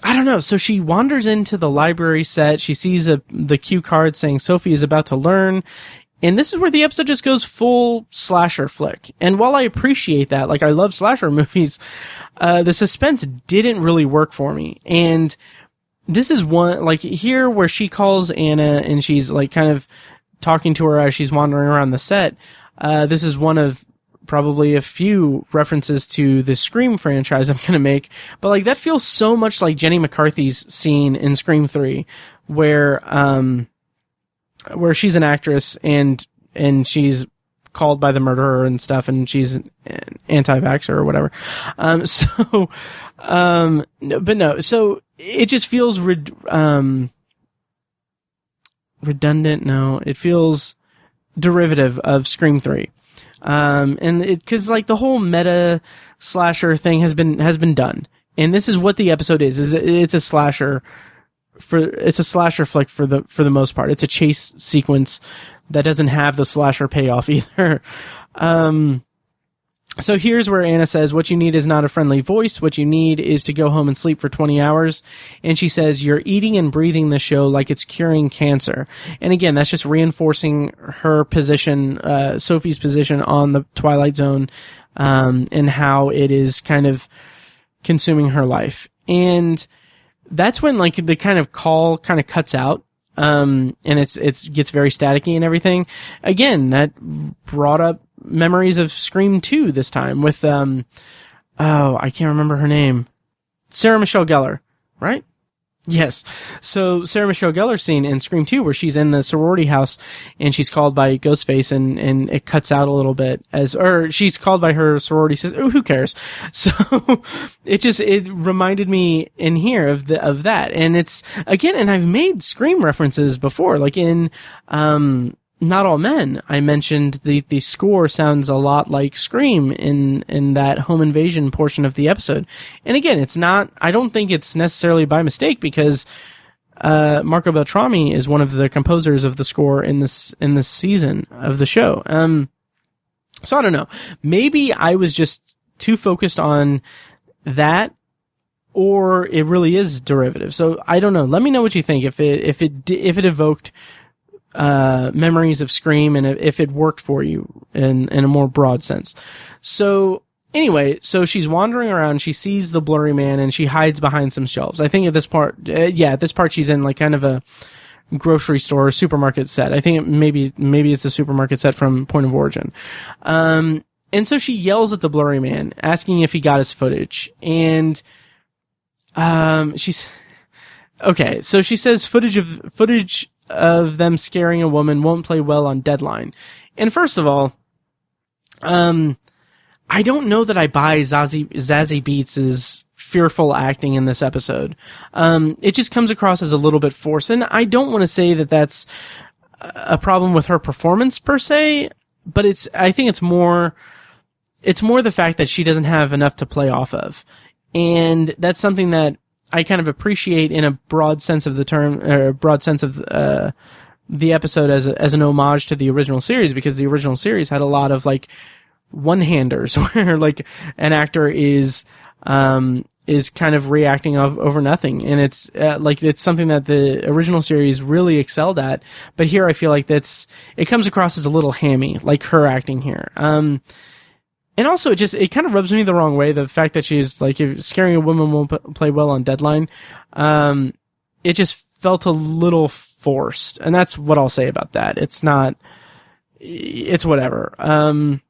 I don't know. So she wanders into the library set. She sees the cue card saying Sophie is about to learn. And this is where the episode just goes full slasher flick. And while I appreciate that, like I love slasher movies, the suspense didn't really work for me. And this is one, like here where she calls Anna and she's like kind of talking to her as she's wandering around the set. This is one of probably a few references to the Scream franchise I'm going to make, but like that feels so much like Jenny McCarthy's scene in Scream 3 where she's an actress and she's called by the murderer and stuff, and she's an anti-vaxxer or whatever. So it just feels redundant. No, it feels derivative of Scream 3. Cause like the whole meta slasher thing has been done. And this is what the episode is it's a slasher flick for the most part. It's a chase sequence that doesn't have the slasher payoff either. So here's where Anna says, what you need is not a friendly voice. What you need is to go home and sleep for 20 hours. And she says, you're eating and breathing the show like it's curing cancer. And again, that's just reinforcing her position, Sophie's position on the Twilight Zone, and how it is kind of consuming her life. And that's when like the kind of call kind of cuts out. And it gets very staticky and everything. Again, that brought up memories of Scream 2 this time with, I can't remember her name. Sarah Michelle Gellar, right? Yes. So Sarah Michelle Gellar's scene in Scream 2 where she's in the sorority house and she's called by Ghostface and it cuts out a little bit or she's called by her sorority sister. Oh, who cares? So it reminded me in here of that. And it's, again, and I've made Scream references before, like in, Not All Men, I mentioned the score sounds a lot like Scream in that home invasion portion of the episode. And again, I don't think it's necessarily by mistake because, Marco Beltrami is one of the composers of the score in this season of the show. So I don't know. Maybe I was just too focused on that, or it really is derivative. So I don't know. Let me know what you think. If it evoked memories of Scream and if it worked for you in a more broad sense. So anyway, so she's wandering around, she sees the Blurryman and she hides behind some shelves. I think at this part, she's in like kind of a grocery store, supermarket set. I think maybe it's a supermarket set from Point of Origin. And so she yells at the Blurryman, asking if he got his footage. And, so she says footage of them scaring a woman won't play well on Deadline. And first of all, I don't know that I buy Zazie Beetz' fearful acting in this episode. It just comes across as a little bit forced. And I don't want to say that that's a problem with her performance per se, but I think it's more the fact that she doesn't have enough to play off of. And that's something that I kind of appreciate in a broad sense of the term, or broad sense of the episode as an homage to the original series, because the original series had a lot of like one-handers where like an actor is kind of reacting over nothing, and it's something that the original series really excelled at. But here I feel like it comes across as a little hammy, like her acting here. And also, it kind of rubs me the wrong way, the fact that she's, like, if scaring a woman won't play well on Deadline. It just felt a little forced. And that's what I'll say about that. It's whatever.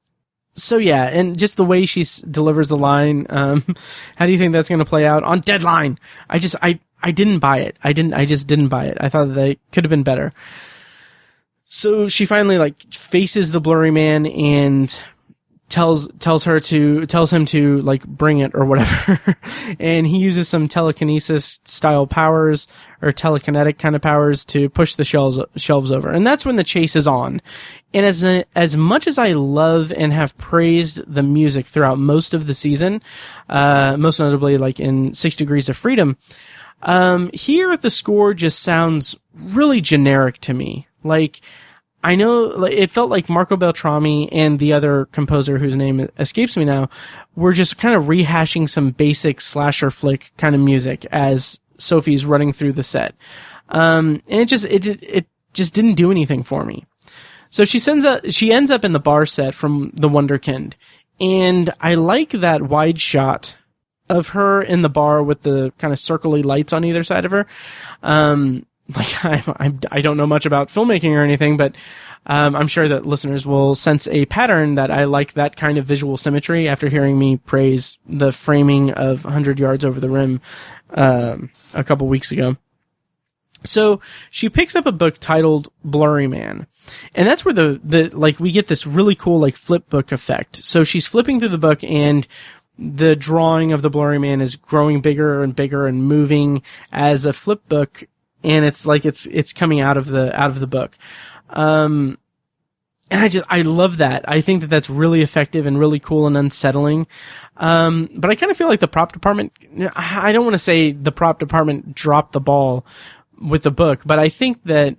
So yeah, and just the way she delivers the line, how do you think that's going to play out on Deadline? I didn't buy it. I just didn't buy it. I thought that they could have been better. So she finally, like, faces the Blurryman and tells him to like bring it or whatever. And he uses some telekinesis style powers or telekinetic kind of powers to push the shelves over. And that's when the chase is on. And as much as I love and have praised the music throughout most of the season, most notably like in 6 Degrees of Freedom, here the score just sounds really generic to me. Like, I know it felt like Marco Beltrami and the other composer whose name escapes me now were just kind of rehashing some basic slasher flick kind of music as Sophie's running through the set. And it just didn't do anything for me. So she ends up in the bar set from The Wonderkind. And I like that wide shot of her in the bar with the kind of circly lights on either side of her. Like, I don't know much about filmmaking or anything, but I'm sure that listeners will sense a pattern that I like that kind of visual symmetry after hearing me praise the framing of 100 Yards Over the Rim a couple weeks ago. So she picks up a book titled Blurryman. And that's where we get this really cool, like, flip book effect. So she's flipping through the book, and the drawing of the Blurryman is growing bigger and bigger and moving as a flip book, and it's like it's coming out of the book. And I love that. I think that that's really effective and really cool and unsettling. But I kind of feel like the prop department, I don't want to say the prop department dropped the ball with the book, but I think that,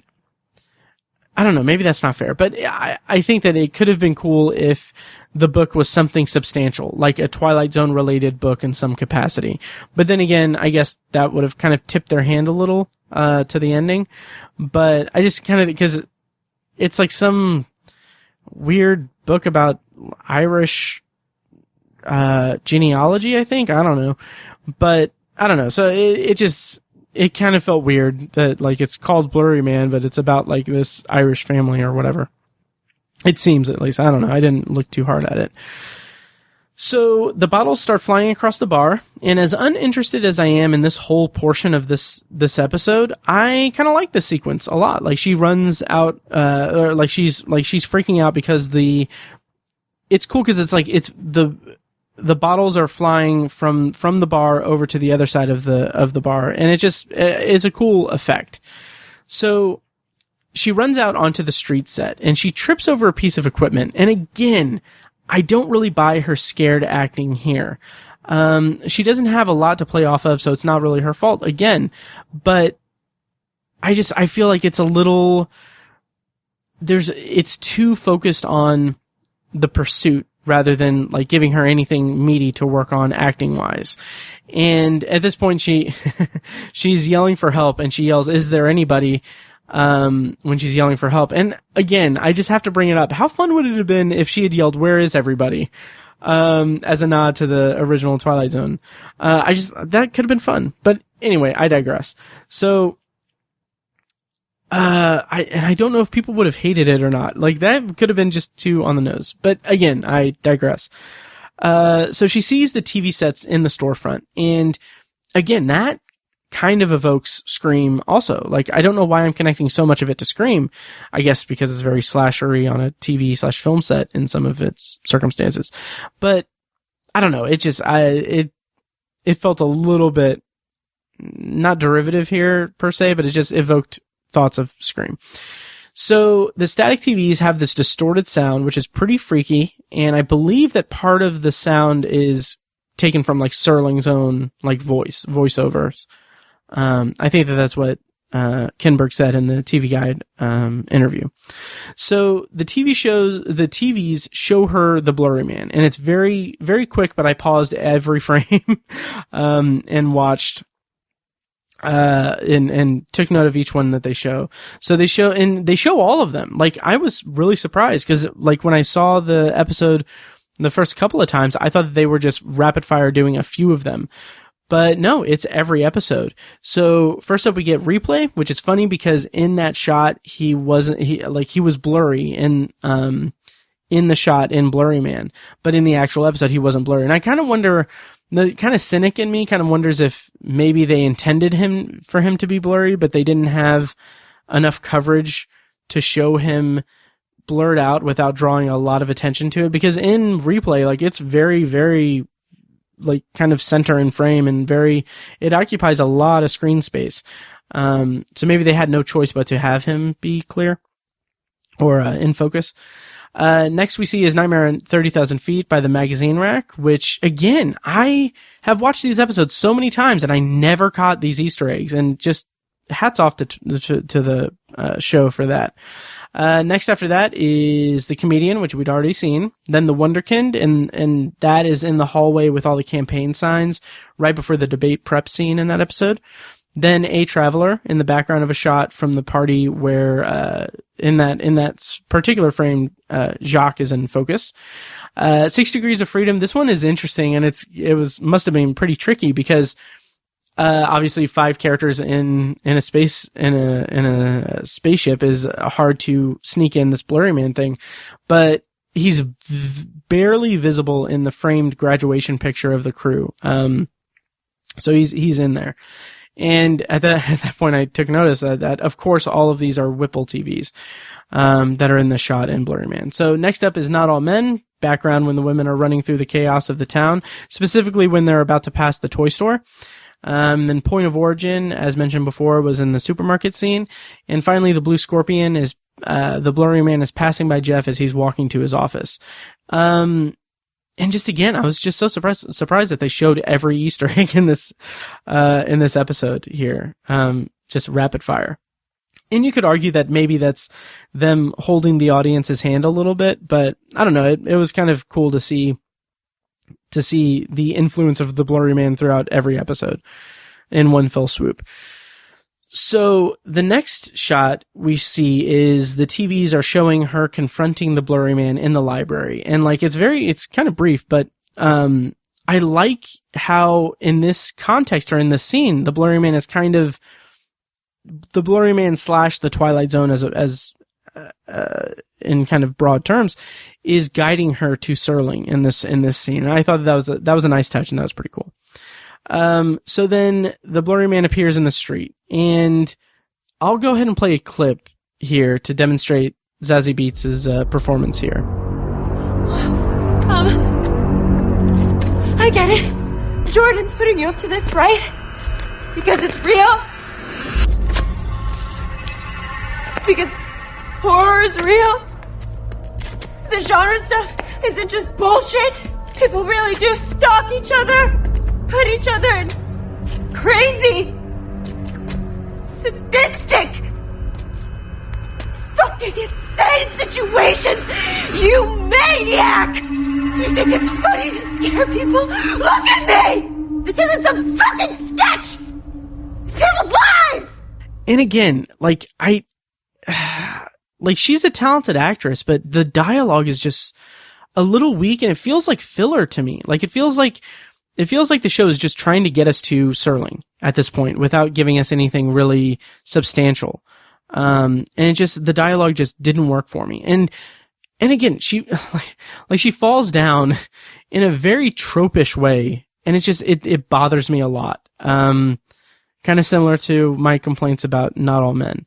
I don't know, maybe that's not fair, but I think that it could have been cool if the book was something substantial, like a Twilight Zone related book in some capacity. But then again, I guess that would have kind of tipped their hand a little, to the ending. But I just kind of, because it's like some weird book about Irish, genealogy, I think. I don't know. But I don't know. So it kind of felt weird that, like, it's called Blurryman, but it's about, like, this Irish family or whatever. It seems, at least. I don't know. I didn't look too hard at it. So the bottles start flying across the bar, and as uninterested as I am in this whole portion of this episode, I kind of like this sequence a lot. Like, she runs out, or like she's freaking out because it's cool because it's like, the bottles are flying from the bar over to the other side of the bar, and it's a cool effect. So she runs out onto the street set, and she trips over a piece of equipment. And again, I don't really buy her scared acting here. She doesn't have a lot to play off of, so it's not really her fault again. But I feel like it's a little, it's too focused on the pursuit rather than, like, giving her anything meaty to work on acting wise. And at this point, she's yelling for help, and she yells, "Is there anybody?" When she's yelling for help. And again, I just have to bring it up. How fun would it have been if she had yelled, "Where is everybody?" As a nod to the original Twilight Zone. That could have been fun. But anyway, I digress. So, I don't know if people would have hated it or not. Like, that could have been just too on the nose. But again, I digress. So she sees the TV sets in the storefront. And again, that kind of evokes Scream also. Like, I don't know why I'm connecting so much of it to Scream. I guess because it's very slashery on a TV/film set in some of its circumstances. But I don't know. It just, it felt a little bit not derivative here per se, but it just evoked thoughts of Scream. So the static TVs have this distorted sound, which is pretty freaky. And I believe that part of the sound is taken from, like, Serling's own, like, voiceovers. I think that that's what Kinberg said in the TV Guide interview. So the TVs show her the Blurryman, and it's very, very quick, but I paused every frame and watched and took note of each one that they show. So they show all of them. Like, I was really surprised because, like, when I saw the episode the first couple of times, I thought that they were just rapid fire doing a few of them. But no, it's every episode. So first up we get Replay, which is funny because in that shot he was blurry in the shot in Blurryman, but in the actual episode he wasn't blurry. And I kind of wonder, the kind of cynic in me kind of wonders if maybe they intended for him to be blurry, but they didn't have enough coverage to show him blurred out without drawing a lot of attention to it. Because in Replay, like, it's very, very, like, kind of center in frame and it occupies a lot of screen space. So maybe they had no choice but to have him be clear or in focus. Next we see is Nightmare on 30,000 Feet by the Magazine Rack, which, again, I have watched these episodes so many times and I never caught these Easter eggs, and just hats off to the show for that. Next after that is The Comedian, which we'd already seen. Then The Wonderkind, and that is in the hallway with all the campaign signs right before the debate prep scene in that episode. Then A Traveler in the background of a shot from the party where, in that particular frame, Jacques is in focus. 6 Degrees of Freedom. This one is interesting, and must have been pretty tricky because, obviously 5 characters in a spaceship is hard to sneak in this Blurryman thing, but he's barely visible in the framed graduation picture of the crew. So he's in there. And at that point, I took notice that, of course, all of these are Whipple TVs that are in the shot in Blurryman. So next up is Not All Men, background when the women are running through the chaos of the town, specifically when they're about to pass the toy store. Then Point of Origin, as mentioned before, was in the supermarket scene. And finally, the Blue Scorpion is, the Blurryman is passing by Jeff as he's walking to his office. And just again, I was just so surprised that they showed every Easter egg in this episode here. Just rapid fire. And you could argue that maybe that's them holding the audience's hand a little bit, but I don't know. It was kind of cool to see the influence of the Blurryman throughout every episode in one fell swoop. So the next shot we see is the TVs are showing her confronting the Blurryman in the library. And like, it's kind of brief, but, I like how in this context or in this scene, the Blurryman is kind of, the Blurryman / the Twilight Zone as in kind of broad terms is guiding her to Serling in this scene. And I thought that was a nice touch and that was pretty cool. So then the Blurryman appears in the street, and I'll go ahead and play a clip here to demonstrate Zazie Beetz' performance here. I get it. Jordan's putting you up to this, right? Because it's real? Because horror is real? The genre stuff isn't just bullshit? People really do stalk each other? Put each other in crazy, sadistic, fucking insane situations, you maniac! Do you think it's funny to scare people? Look at me! This isn't some fucking sketch! It's people's lives! And again, like, she's a talented actress, but the dialogue is just a little weak, and it feels like filler to me. Like, it feels like the show is just trying to get us to Serling at this point without giving us anything really substantial. And the dialogue just didn't work for me. And again, she falls down in a very tropish way, and it bothers me a lot. Kind of similar to my complaints about Not All Men.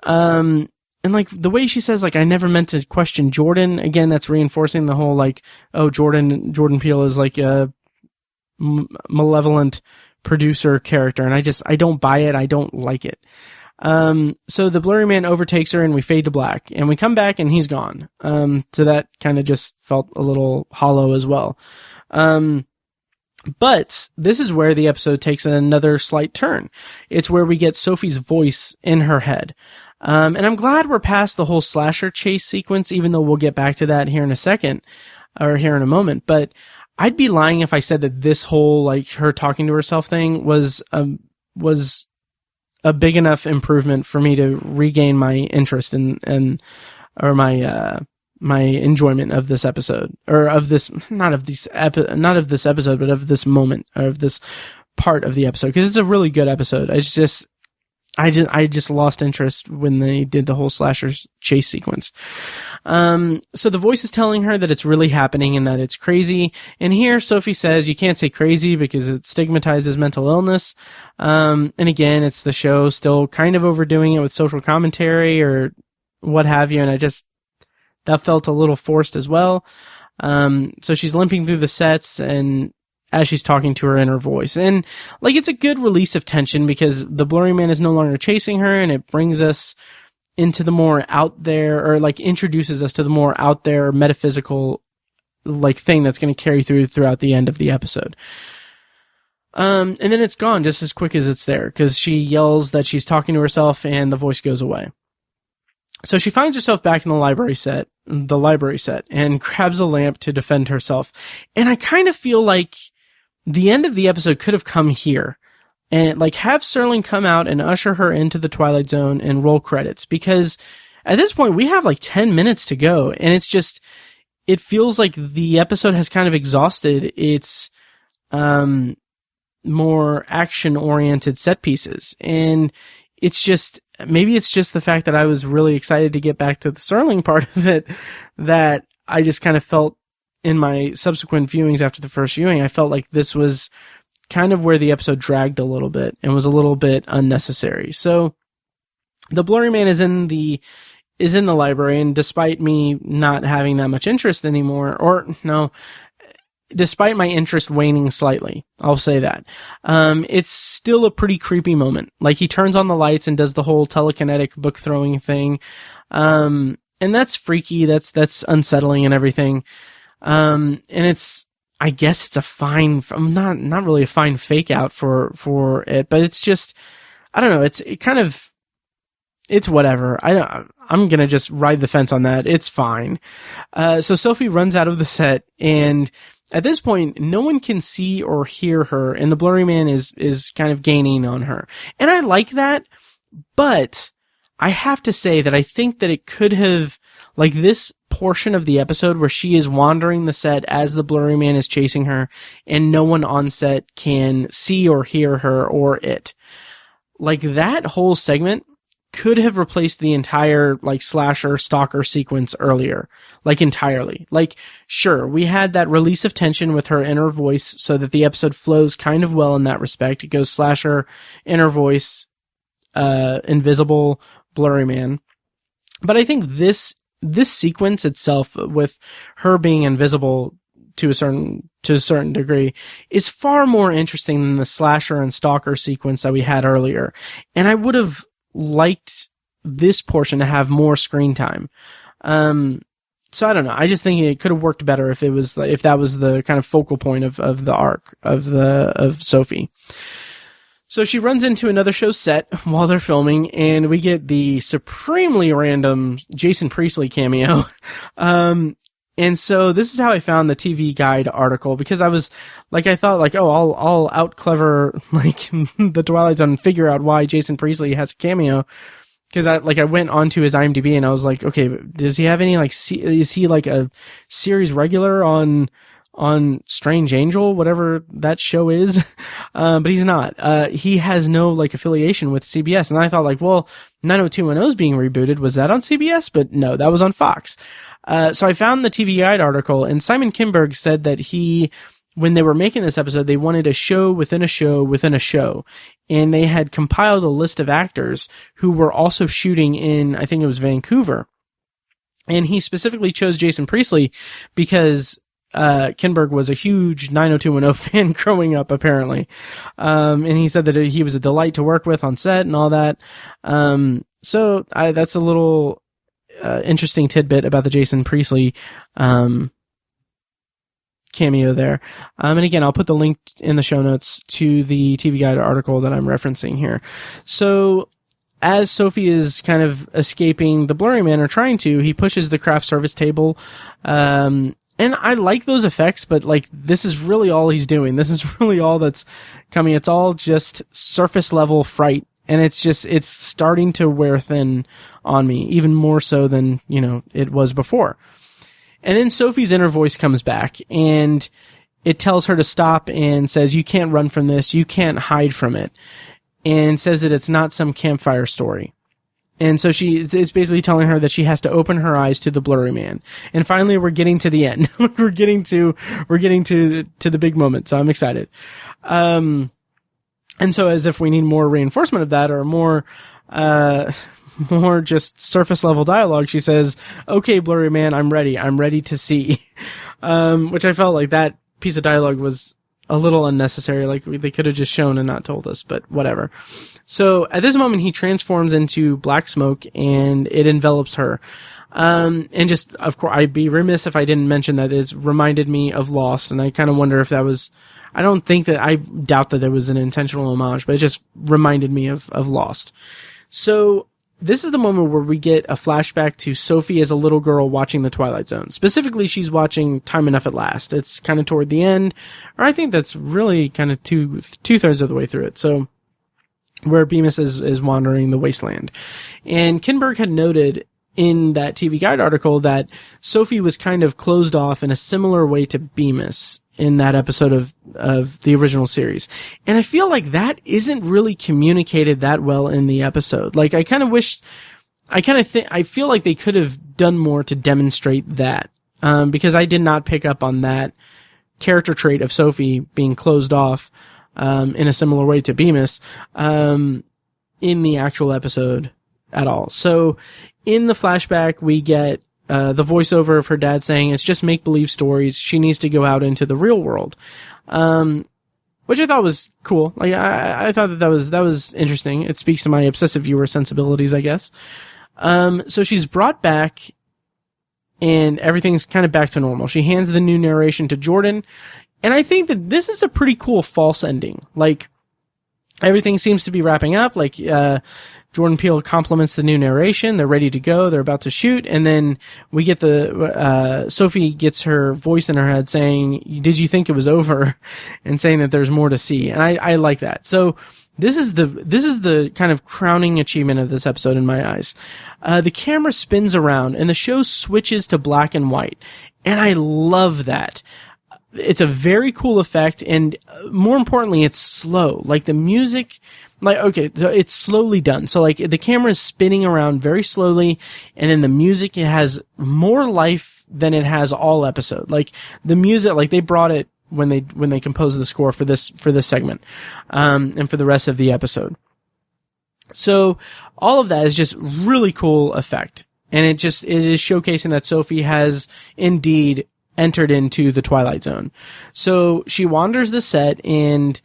And like the way she says, like, I never meant to question Jordan. Again, that's reinforcing the whole, like, oh, Jordan Peele is like a malevolent producer character, and I don't buy it. I don't like it. So the Blurryman overtakes her, and we fade to black, and we come back, and he's gone. So that kind of just felt a little hollow as well. But this is where the episode takes another slight turn. It's where we get Sophie's voice in her head. And I'm glad we're past the whole slasher chase sequence, even though we'll get back to that here in a second, or here in a moment. But I'd be lying if I said that this whole, like, her talking to herself thing was a big enough improvement for me to regain my interest or my enjoyment of this episode, or of this, not of this episode, but of this moment, or of this part of the episode, because it's a really good episode. I just lost interest when they did the whole slasher chase sequence. So the voice is telling her that it's really happening and that it's crazy. And here Sophie says you can't say crazy because it stigmatizes mental illness. And again, it's the show still kind of overdoing it with social commentary or what have you. And that felt a little forced as well. So she's limping through the sets and as she's talking to her in her voice. And like, it's a good release of tension because the Blurryman is no longer chasing her, and it brings us into the more out there, or like introduces us to the more out there metaphysical like thing that's going to carry throughout the end of the episode. And then it's gone just as quick as it's there, because she yells that she's talking to herself and the voice goes away. So she finds herself back in the library set, and grabs a lamp to defend herself. And I kind of feel like the end of the episode could have come here, and like have Serling come out and usher her into the Twilight Zone and roll credits, because at this point we have like 10 minutes to go, and it feels like the episode has kind of exhausted its more action oriented set pieces. And maybe it's just the fact that I was really excited to get back to the Serling part of it, that I just kind of felt in my subsequent viewings after the first viewing, I felt like this was kind of where the episode dragged a little bit and was a little bit unnecessary. So the Blurryman is in the library, and despite me not having that much interest anymore, or no, despite my interest waning slightly, I'll say that, it's still a pretty creepy moment. Like, he turns on the lights and does the whole telekinetic book throwing thing. And that's freaky. That's unsettling and everything. And I guess it's a fine, not really a fine fake out for it, but it's just, I don't know. It's whatever. I'm gonna just ride the fence on that. It's fine. So Sophie runs out of the set, and at this point, no one can see or hear her, and the Blurryman is kind of gaining on her. And I like that, but I have to say that I think that it could have, like, this portion of the episode where she is wandering the set as the Blurryman is chasing her, and no one on set can see or hear her or it. Like, that whole segment could have replaced the entire, like, slasher stalker sequence earlier, like, entirely. Like, sure, we had that release of tension with her inner voice so that the episode flows kind of well in that respect. It goes slasher, inner voice, invisible, Blurryman. But I think this sequence itself, with her being invisible to a certain degree, is far more interesting than the slasher and stalker sequence that we had earlier. And I would have liked this portion to have more screen time. So I don't know. I just think it could have worked better if that was the kind of focal point of the arc of Sophie. So she runs into another show's set while they're filming, and we get the supremely random Jason Priestley cameo. And so this is how I found the TV Guide article, because I thought, oh, I'll out clever, like, the Twilight Zone and figure out why Jason Priestley has a cameo. Cause I went onto his IMDb and I was like, okay, does he have any, is he like a series regular on Strange Angel, whatever that show is? But he's not. He has no, like, affiliation with CBS. And I thought, like, well, 90210 is being rebooted. Was that on CBS? But no, that was on Fox. So I found the TV Guide article, and Simon Kinberg said that when they were making this episode, they wanted a show within a show within a show. And they had compiled a list of actors who were also shooting in, I think it was Vancouver. And he specifically chose Jason Priestley because Kinberg was a huge 90210 fan growing up, apparently. And he said that he was a delight to work with on set and all that. So that's a little interesting tidbit about the Jason Priestley cameo there. And again, I'll put the link in the show notes to the TV Guide article that I'm referencing here. So as Sophie is kind of escaping the Blurryman, or trying to, he pushes the craft service table. And I like those effects, but, like, this is really all he's doing. This is really all that's coming. It's all just surface level fright. And it's starting to wear thin on me, even more so than, it was before. And then Sophie's inner voice comes back, and it tells her to stop and says, you can't run from this, you can't hide from it, and says that it's not some campfire story. And so it's basically telling her that she has to open her eyes to the Blurryman. And finally, we're getting to the end. we're getting to the big moment. So I'm excited. And so, as if we need more reinforcement of that, or more just surface level dialogue, she says, okay, Blurryman, I'm ready to see. Which I felt like that piece of dialogue was a little unnecessary. Like, they could have just shown and not told us, but whatever. So at this moment, he transforms into black smoke, and it envelops her. And just, of course, I'd be remiss if I didn't mention that it reminded me of Lost, and I kind of wonder if that was, I doubt that there was an intentional homage, but it just reminded me of Lost. So this is the moment where we get a flashback to Sophie as a little girl watching the Twilight Zone. Specifically, she's watching Time Enough at Last. It's kind of toward the end, or I think that's really kind of two-thirds of the way through it. So, where Bemis is wandering the wasteland. And Kinberg had noted in that TV Guide article that Sophie was kind of closed off in a similar way to Bemis in that episode of the original series. And I feel like that isn't really communicated that well in the episode. Like, I feel like they could have done more to demonstrate that. Because I did not pick up on that character trait of Sophie being closed off, in a similar way to Bemis, in the actual episode at all. So in the flashback, we get the voiceover of her dad saying it's just make-believe stories. She needs to go out into the real world. Which I thought was cool. Like, I thought that was interesting. It speaks to my obsessive viewer sensibilities, I guess. So she's brought back, and everything's kind of back to normal. She hands the new narration to Jordan, and I think that this is a pretty cool false ending. Like, everything seems to be wrapping up. Like, Jordan Peele compliments the new narration. They're ready to go. They're about to shoot. And then we get Sophie gets her voice in her head saying, "Did you think it was over?" and saying that there's more to see. And I like that. So this is the kind of crowning achievement of this episode in my eyes. The camera spins around and the show switches to black and white. And I love that. It's a very cool effect. And more importantly, it's slow. Like the music, okay, so it's slowly done. So like the camera is spinning around very slowly, and then the music, it has more life than it has all episode. Like the music, like they brought it when they composed the score for this segment, and for the rest of the episode. So all of that is just really cool effect. And it is showcasing that Sophie has indeed entered into the Twilight Zone. So she wanders the set, and,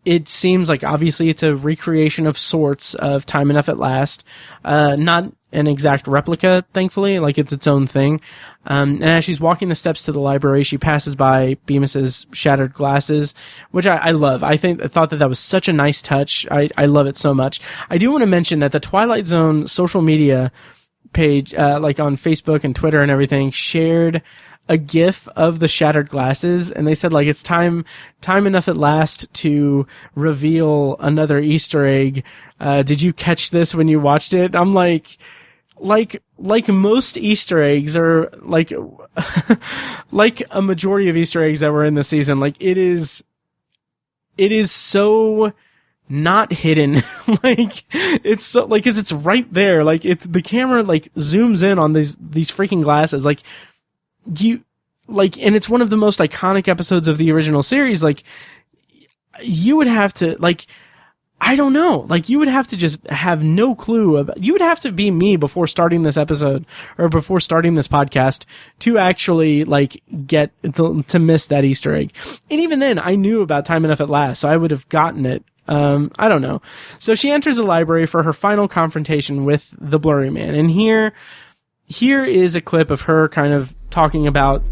it seems like obviously it's a recreation of sorts of Time Enough at Last. Not an exact replica, thankfully, like it's its own thing. And as she's walking the steps to the library, she passes by Bemis's shattered glasses, which I love. I thought that was such a nice touch. I love it so much. I do want to mention that the Twilight Zone social media page, like on Facebook and Twitter and everything, shared a GIF of the shattered glasses, and they said like it's time enough at last to reveal another Easter egg. Did you catch this when you watched it? I'm like most Easter eggs, or like like a majority of Easter eggs that were in the season, like it is so not hidden. Like it's so, like it's right there. Like it's, the camera like zooms in on these freaking glasses. Like and it's one of the most iconic episodes of the original series. Like you would have to, like, I don't know, like you would have to just have no clue about, you would have to be me before starting this episode or before starting this podcast to actually like get to miss that Easter egg. And even then I knew about Time Enough at Last, so I would have gotten it. I don't know. So she enters the library for her final confrontation with the Blurryman. And here is a clip of her kind of talking about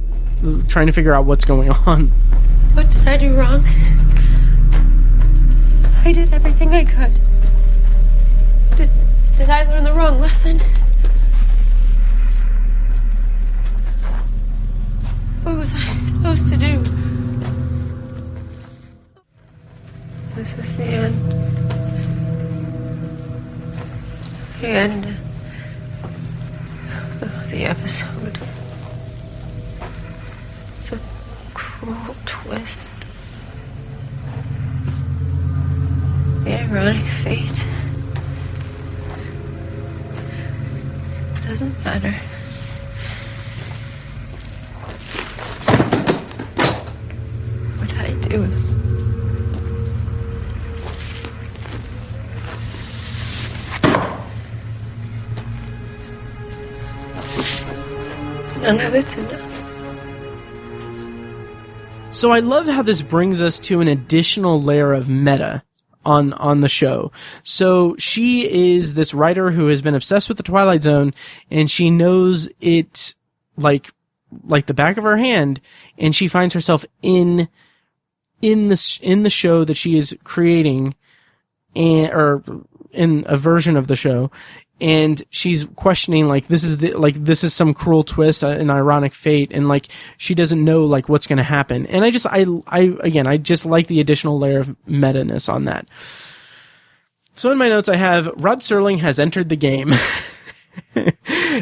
trying to figure out what's going on. What did I do wrong? I did everything I could. Did I learn the wrong lesson? What was I supposed to do? This is the end. The end of the episode. It's a cruel twist. The ironic fate. It doesn't matter. What I do. None of it's enough. So I love how this brings us to an additional layer of meta on the show. So she is this writer who has been obsessed with the Twilight Zone, and she knows it like the back of her hand, and she finds herself in the show that she is creating, or in a version of the show. And she's questioning, like, this is some cruel twist, an ironic fate, and like, she doesn't know, like, what's gonna happen. And I just like the additional layer of meta-ness on that. So in my notes I have, Rod Serling has entered the game.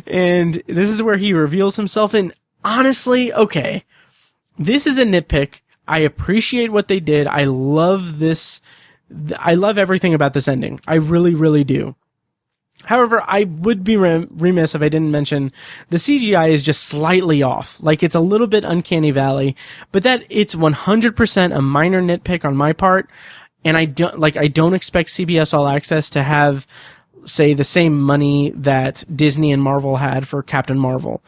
And this is where he reveals himself, and honestly, okay, this is a nitpick. I appreciate what they did. I love this. I love everything about this ending. I really, really do. However, I would be remiss if I didn't mention the CGI is just slightly off. Like, it's a little bit uncanny valley, but that it's 100% a minor nitpick on my part. And I don't expect CBS All-Access to have, say, the same money that Disney and Marvel had for Captain Marvel.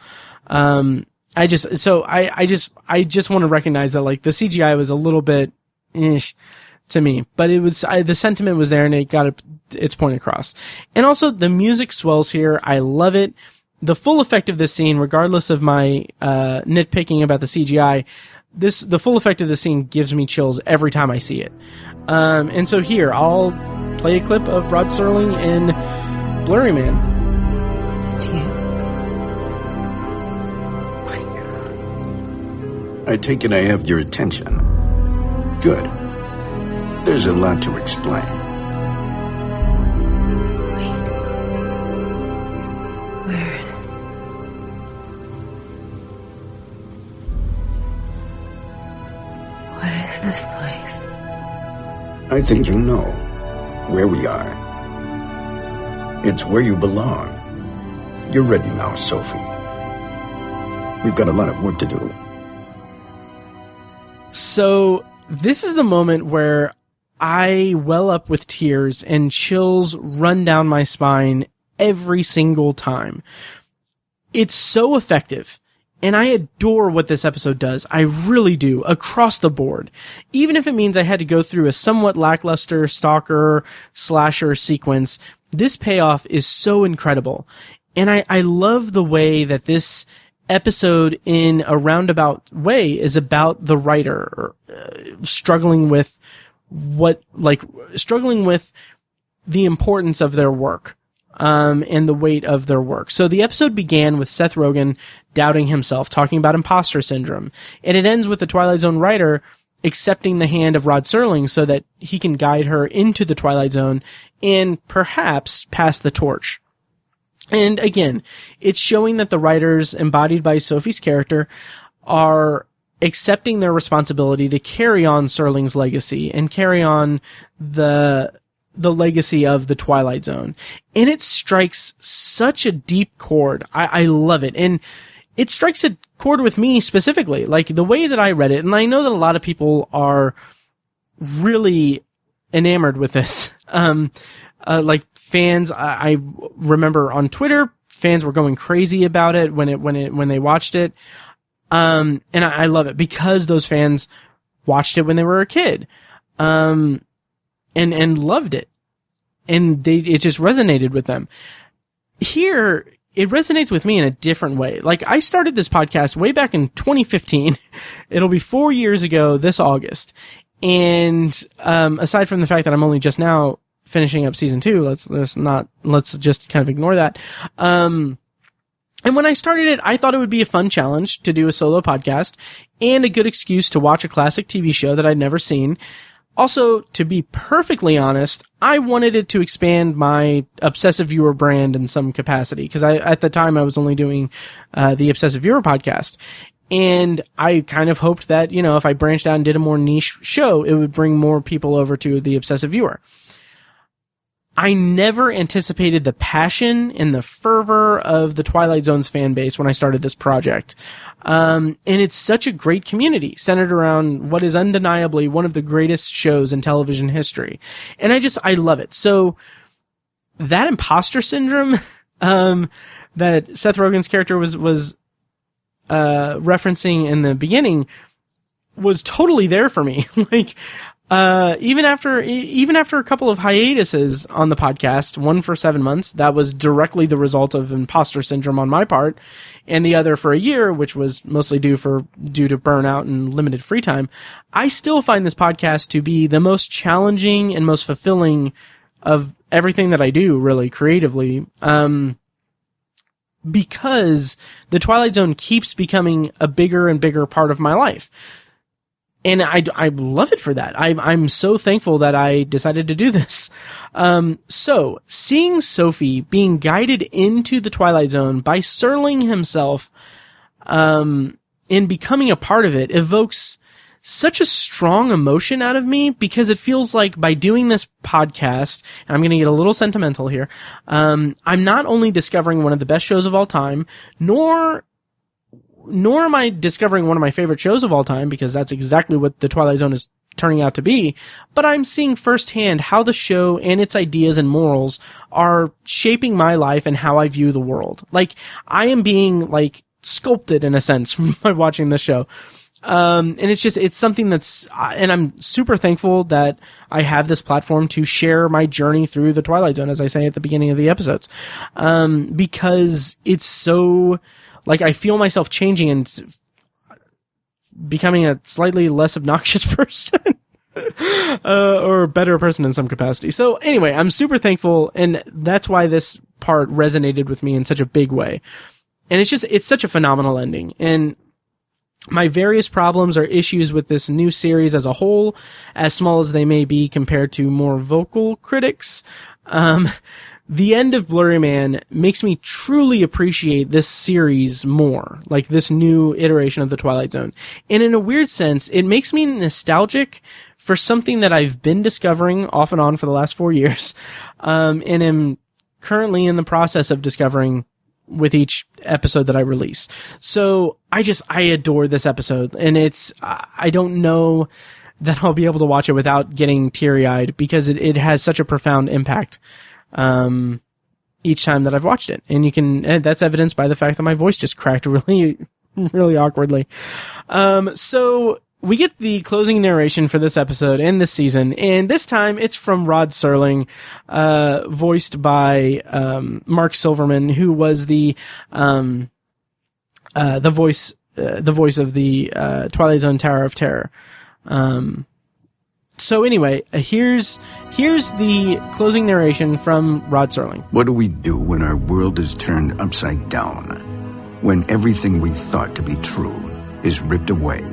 I just want to recognize that, like, the CGI was a little bit, to me, but it was, the sentiment was there and it got its point across. And also the music swells here. I love it. The full effect of this scene, regardless of my, nitpicking about the CGI, the full effect of the scene gives me chills every time I see it. And so here, I'll play a clip of Rod Serling in Blurryman. It's you. I take it I have your attention. Good. There's a lot to explain. Wait. Where? What is this place? I think you know where we are. It's where you belong. You're ready now, Sophie. We've got a lot of work to do. So, this is the moment where I well up with tears and chills run down my spine every single time. It's so effective, and I adore what this episode does. I really do, across the board. Even if it means I had to go through a somewhat lackluster stalker slasher sequence, this payoff is so incredible. And I love the way that this episode in a roundabout way is about the writer struggling with the importance of their work, and the weight of their work. So the episode began with Seth Rogen doubting himself, talking about imposter syndrome. And it ends with the Twilight Zone writer accepting the hand of Rod Serling so that he can guide her into the Twilight Zone and perhaps pass the torch. And again, it's showing that the writers, embodied by Sophie's character, are accepting their responsibility to carry on Serling's legacy and carry on the legacy of the Twilight Zone. And it strikes such a deep chord. I love it. And it strikes a chord with me specifically, like the way that I read it. And I know that a lot of people are really enamored with this. Like fans, I remember on Twitter, fans were going crazy about it when they watched it. And I love it because those fans watched it when they were a kid. And loved it. And it just resonated with them. Here, it resonates with me in a different way. Like, I started this podcast way back in 2015. It'll be 4 years ago this August. And, aside from the fact that I'm only just now finishing up season 2, let's just kind of ignore that. And when I started it, I thought it would be a fun challenge to do a solo podcast and a good excuse to watch a classic TV show that I'd never seen. Also, to be perfectly honest, I wanted it to expand my Obsessive Viewer brand in some capacity, because at the time I was only doing the Obsessive Viewer podcast. And I kind of hoped that, if I branched out and did a more niche show, it would bring more people over to the Obsessive Viewer. I never anticipated the passion and the fervor of the Twilight Zone's fan base when I started this project. And it's such a great community centered around what is undeniably one of the greatest shows in television history. And I love it. So that imposter syndrome, that Seth Rogen's character was referencing in the beginning was totally there for me. Like, even after a couple of hiatuses on the podcast, one for 7 months, that was directly the result of imposter syndrome on my part, and the other for a year, which was mostly due to burnout and limited free time, I still find this podcast to be the most challenging and most fulfilling of everything that I do, really, creatively, because the Twilight Zone keeps becoming a bigger and bigger part of my life. And I love it for that. I'm so thankful that I decided to do this. So seeing Sophie being guided into the Twilight Zone by Serling himself, and becoming a part of it evokes such a strong emotion out of me, because it feels like by doing this podcast, and I'm going to get a little sentimental here, I'm not only discovering one of the best shows of all time, nor am I discovering one of my favorite shows of all time, because that's exactly what The Twilight Zone is turning out to be, but I'm seeing firsthand how the show and its ideas and morals are shaping my life and how I view the world. Like, I am being, like, sculpted in a sense by watching this show. And it's something that's, and I'm super thankful that I have this platform to share my journey through The Twilight Zone, as I say at the beginning of the episodes. Because it's so, like, I feel myself changing and becoming a slightly less obnoxious person. Or a better person in some capacity. So anyway, I'm super thankful, and that's why this part resonated with me in such a big way. And it's such a phenomenal ending. And my various problems or issues with this new series as a whole, as small as they may be compared to more vocal critics, the end of Blurryman makes me truly appreciate this series more, like this new iteration of The Twilight Zone. And in a weird sense, it makes me nostalgic for something that I've been discovering off and on for the last 4 years, and am currently in the process of discovering with each episode that I release. So I adore this episode, and I don't know that I'll be able to watch it without getting teary-eyed, because it has such a profound impact each time that I've watched it. And that's evidenced by the fact that my voice just cracked really, really awkwardly. So we get the closing narration for this episode and this season, and this time it's from Rod Serling, voiced by, Mark Silverman, who was the voice of the, Twilight Zone Tower of Terror. So anyway, here's the closing narration from Rod Serling. What do we do when our world is turned upside down? When everything we thought to be true is ripped away,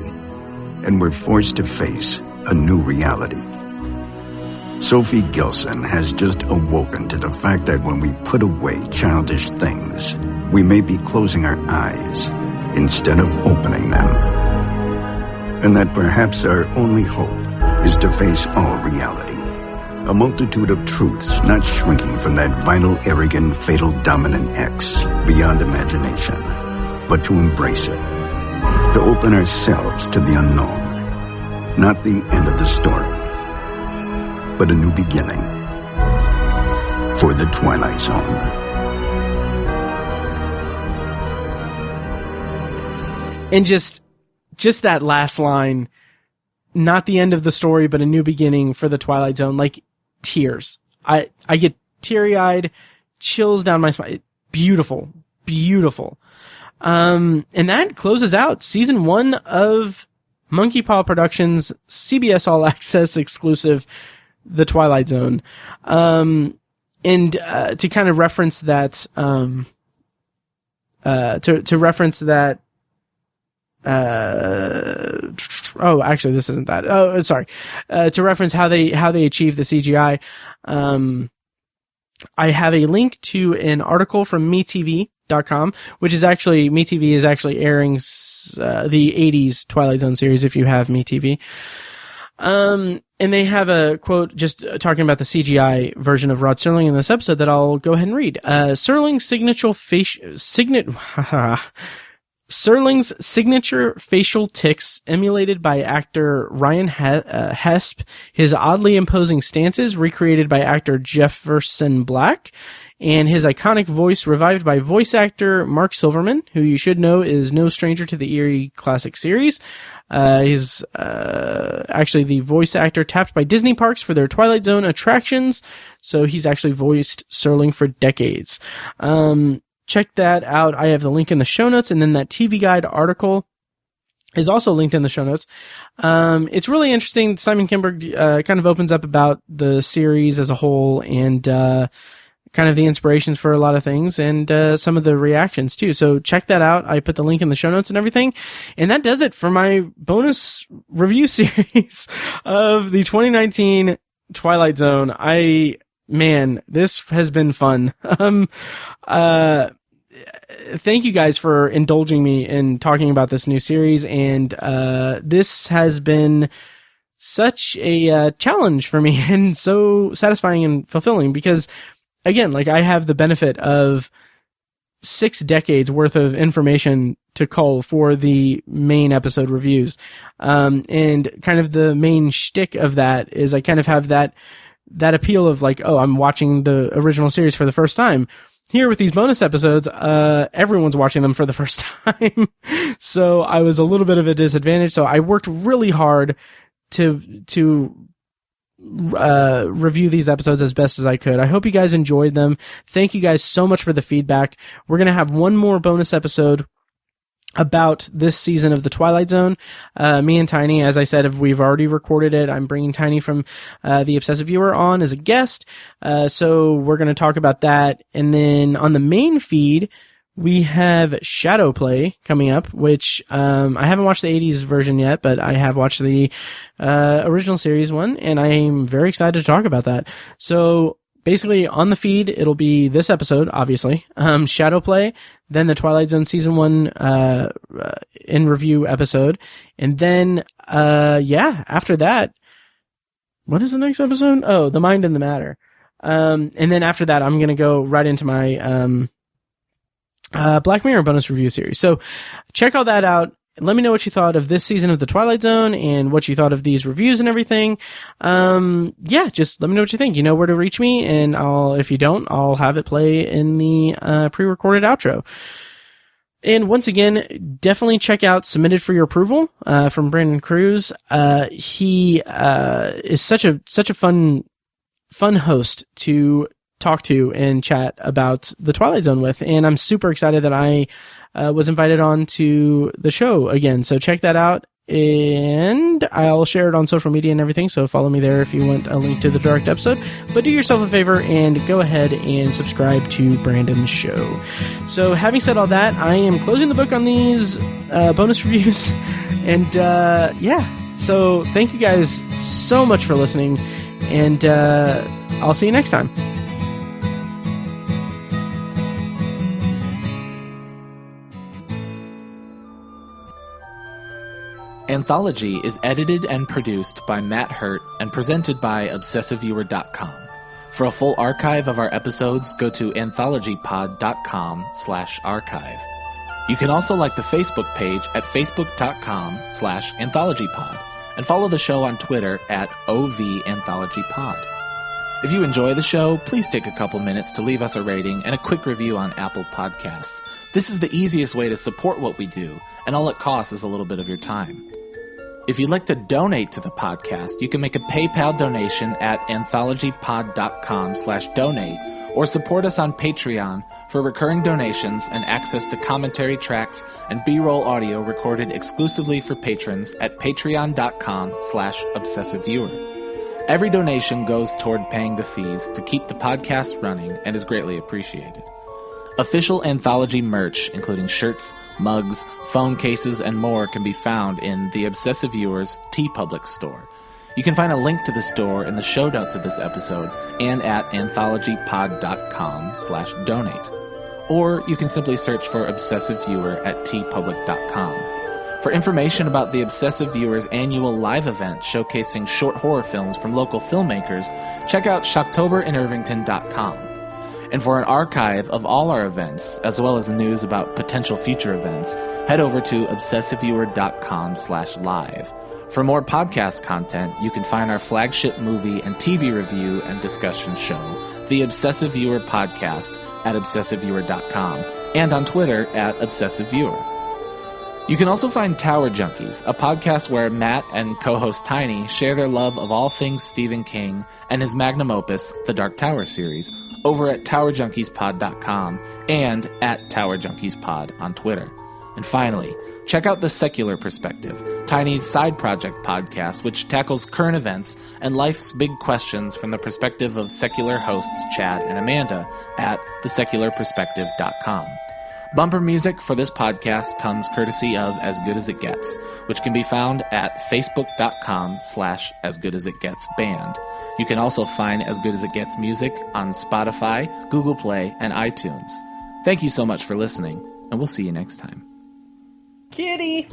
and we're forced to face a new reality? Sophie Gilson has just awoken to the fact that when we put away childish things, we may be closing our eyes instead of opening them. And that perhaps our only hope is to face all reality. A multitude of truths not shrinking from that vital, arrogant, fatal, dominant X beyond imagination, but to embrace it. To open ourselves to the unknown. Not the end of the story, but a new beginning for the Twilight Zone. And just that last line, not the end of the story, but a new beginning for the Twilight Zone, like tears. I get teary-eyed, chills down my spine. Beautiful, beautiful. And that closes out season 1 of Monkey Paw Productions' CBS All-Access exclusive, The Twilight Zone. And to kind of reference that, to reference that, oh, actually, this isn't that. Oh, sorry. To reference how they achieve the CGI, I have a link to an article from MeTV.com, which is actually, MeTV is actually airing the 80s Twilight Zone series if you have MeTV. And they have a quote just talking about the CGI version of Rod Serling in this episode that I'll go ahead and read. Serling's signature facial tics, emulated by actor Ryan Hesp, his oddly imposing stances recreated by actor Jefferson Black, and his iconic voice revived by voice actor Mark Silverman, who you should know is no stranger to the eerie classic series. He's actually the voice actor tapped by Disney parks for their Twilight Zone attractions, so he's actually voiced Serling for decades. Check that out. I have the link in the show notes, and then that TV Guide article is also linked in the show notes. It's really interesting. Simon Kinberg kind of opens up about the series as a whole, and kind of the inspirations for a lot of things, and some of the reactions too. So check that out. I put the link in the show notes and everything. And that does it for my bonus review series of the 2019 Twilight Zone. Man, this has been fun. thank you guys for indulging me in talking about this new series. And this has been such a challenge for me and so satisfying and fulfilling because, again, like I have the benefit of 6 decades worth of information to cull for the main episode reviews. And kind of the main shtick of that is I kind of have that appeal of like, oh, I'm watching the original series for the first time. Here with these bonus episodes, everyone's watching them for the first time. So I was a little bit of a disadvantage. So I worked really hard to review these episodes as best as I could. I hope you guys enjoyed them. Thank you guys so much for the feedback. We're going to have one more bonus episode about this season of the Twilight Zone. Me and Tiny, as I said, we've already recorded it. I'm bringing Tiny from the Obsessive Viewer on as a guest. So we're going to talk about that. And then on the main feed, we have Shadow Play coming up, which I haven't watched the 80s version yet, but I have watched the original series one, and I'm very excited to talk about that. So basically, on the feed, it'll be this episode, obviously, Shadow Play, then the Twilight Zone Season 1 in review episode, and then, after that, what is the next episode? Oh, The Mind and the Matter. And then after that, I'm going to go right into my Black Mirror bonus review series. So check all that out. Let me know what you thought of this season of the Twilight Zone and what you thought of these reviews and everything. Just let me know what you think. You know where to reach me, and if you don't, I'll have it play in the pre-recorded outro. And once again, definitely check out Submitted for Your Approval from Brandon Cruz. He is such a fun host to talk to and chat about the Twilight Zone with, and I'm super excited that I was invited on to the show again. So check that out, and I'll share it on social media and everything, so follow me there if you want a link to the direct episode. But do yourself a favor and go ahead and subscribe to Brandon's show. So having said all that, I am closing the book on these bonus reviews, and so thank you guys so much for listening, and I'll see you next time. Anthology is edited and produced by Matt Hurt and presented by ObsessiveViewer.com. For a full archive of our episodes, go to anthologypod.com/archive. You can also like the Facebook page at facebook.com/anthologypod and follow the show on Twitter at OVAnthologyPod. If you enjoy the show, please take a couple minutes to leave us a rating and a quick review on Apple Podcasts. This is the easiest way to support what we do, and all it costs is a little bit of your time. If you'd like to donate to the podcast, you can make a PayPal donation at anthologypod.com/donate or support us on Patreon for recurring donations and access to commentary tracks and B-roll audio recorded exclusively for patrons at patreon.com/obsessiveviewer. Every donation goes toward paying the fees to keep the podcast running and is greatly appreciated. Official Anthology merch, including shirts, mugs, phone cases, and more, can be found in the Obsessive Viewer's TeePublic store. You can find a link to the store in the show notes of this episode and at anthologypod.com/donate. Or you can simply search for Obsessive Viewer at tpublic.com. For information about the Obsessive Viewer's annual live event showcasing short horror films from local filmmakers, check out shocktoberinirvington.com. And for an archive of all our events, as well as news about potential future events, head over to obsessiveviewer.com/live. For more podcast content, you can find our flagship movie and TV review and discussion show, The Obsessive Viewer Podcast, at obsessiveviewer.com, and on Twitter at obsessiveviewer. You can also find Tower Junkies, a podcast where Matt and co-host Tiny share their love of all things Stephen King and his magnum opus, The Dark Tower series, over at TowerJunkiesPod.com and at TowerJunkiesPod on Twitter. And finally, check out The Secular Perspective, Tiny's side project podcast, which tackles current events and life's big questions from the perspective of secular hosts Chad and Amanda at thesecularperspective.com. Bumper music for this podcast comes courtesy of As Good As It Gets, which can be found at facebook.com/asgoodasitgetsband. You can also find As Good As It Gets music on Spotify, Google Play, and iTunes. Thank you so much for listening, and we'll see you next time. Kitty!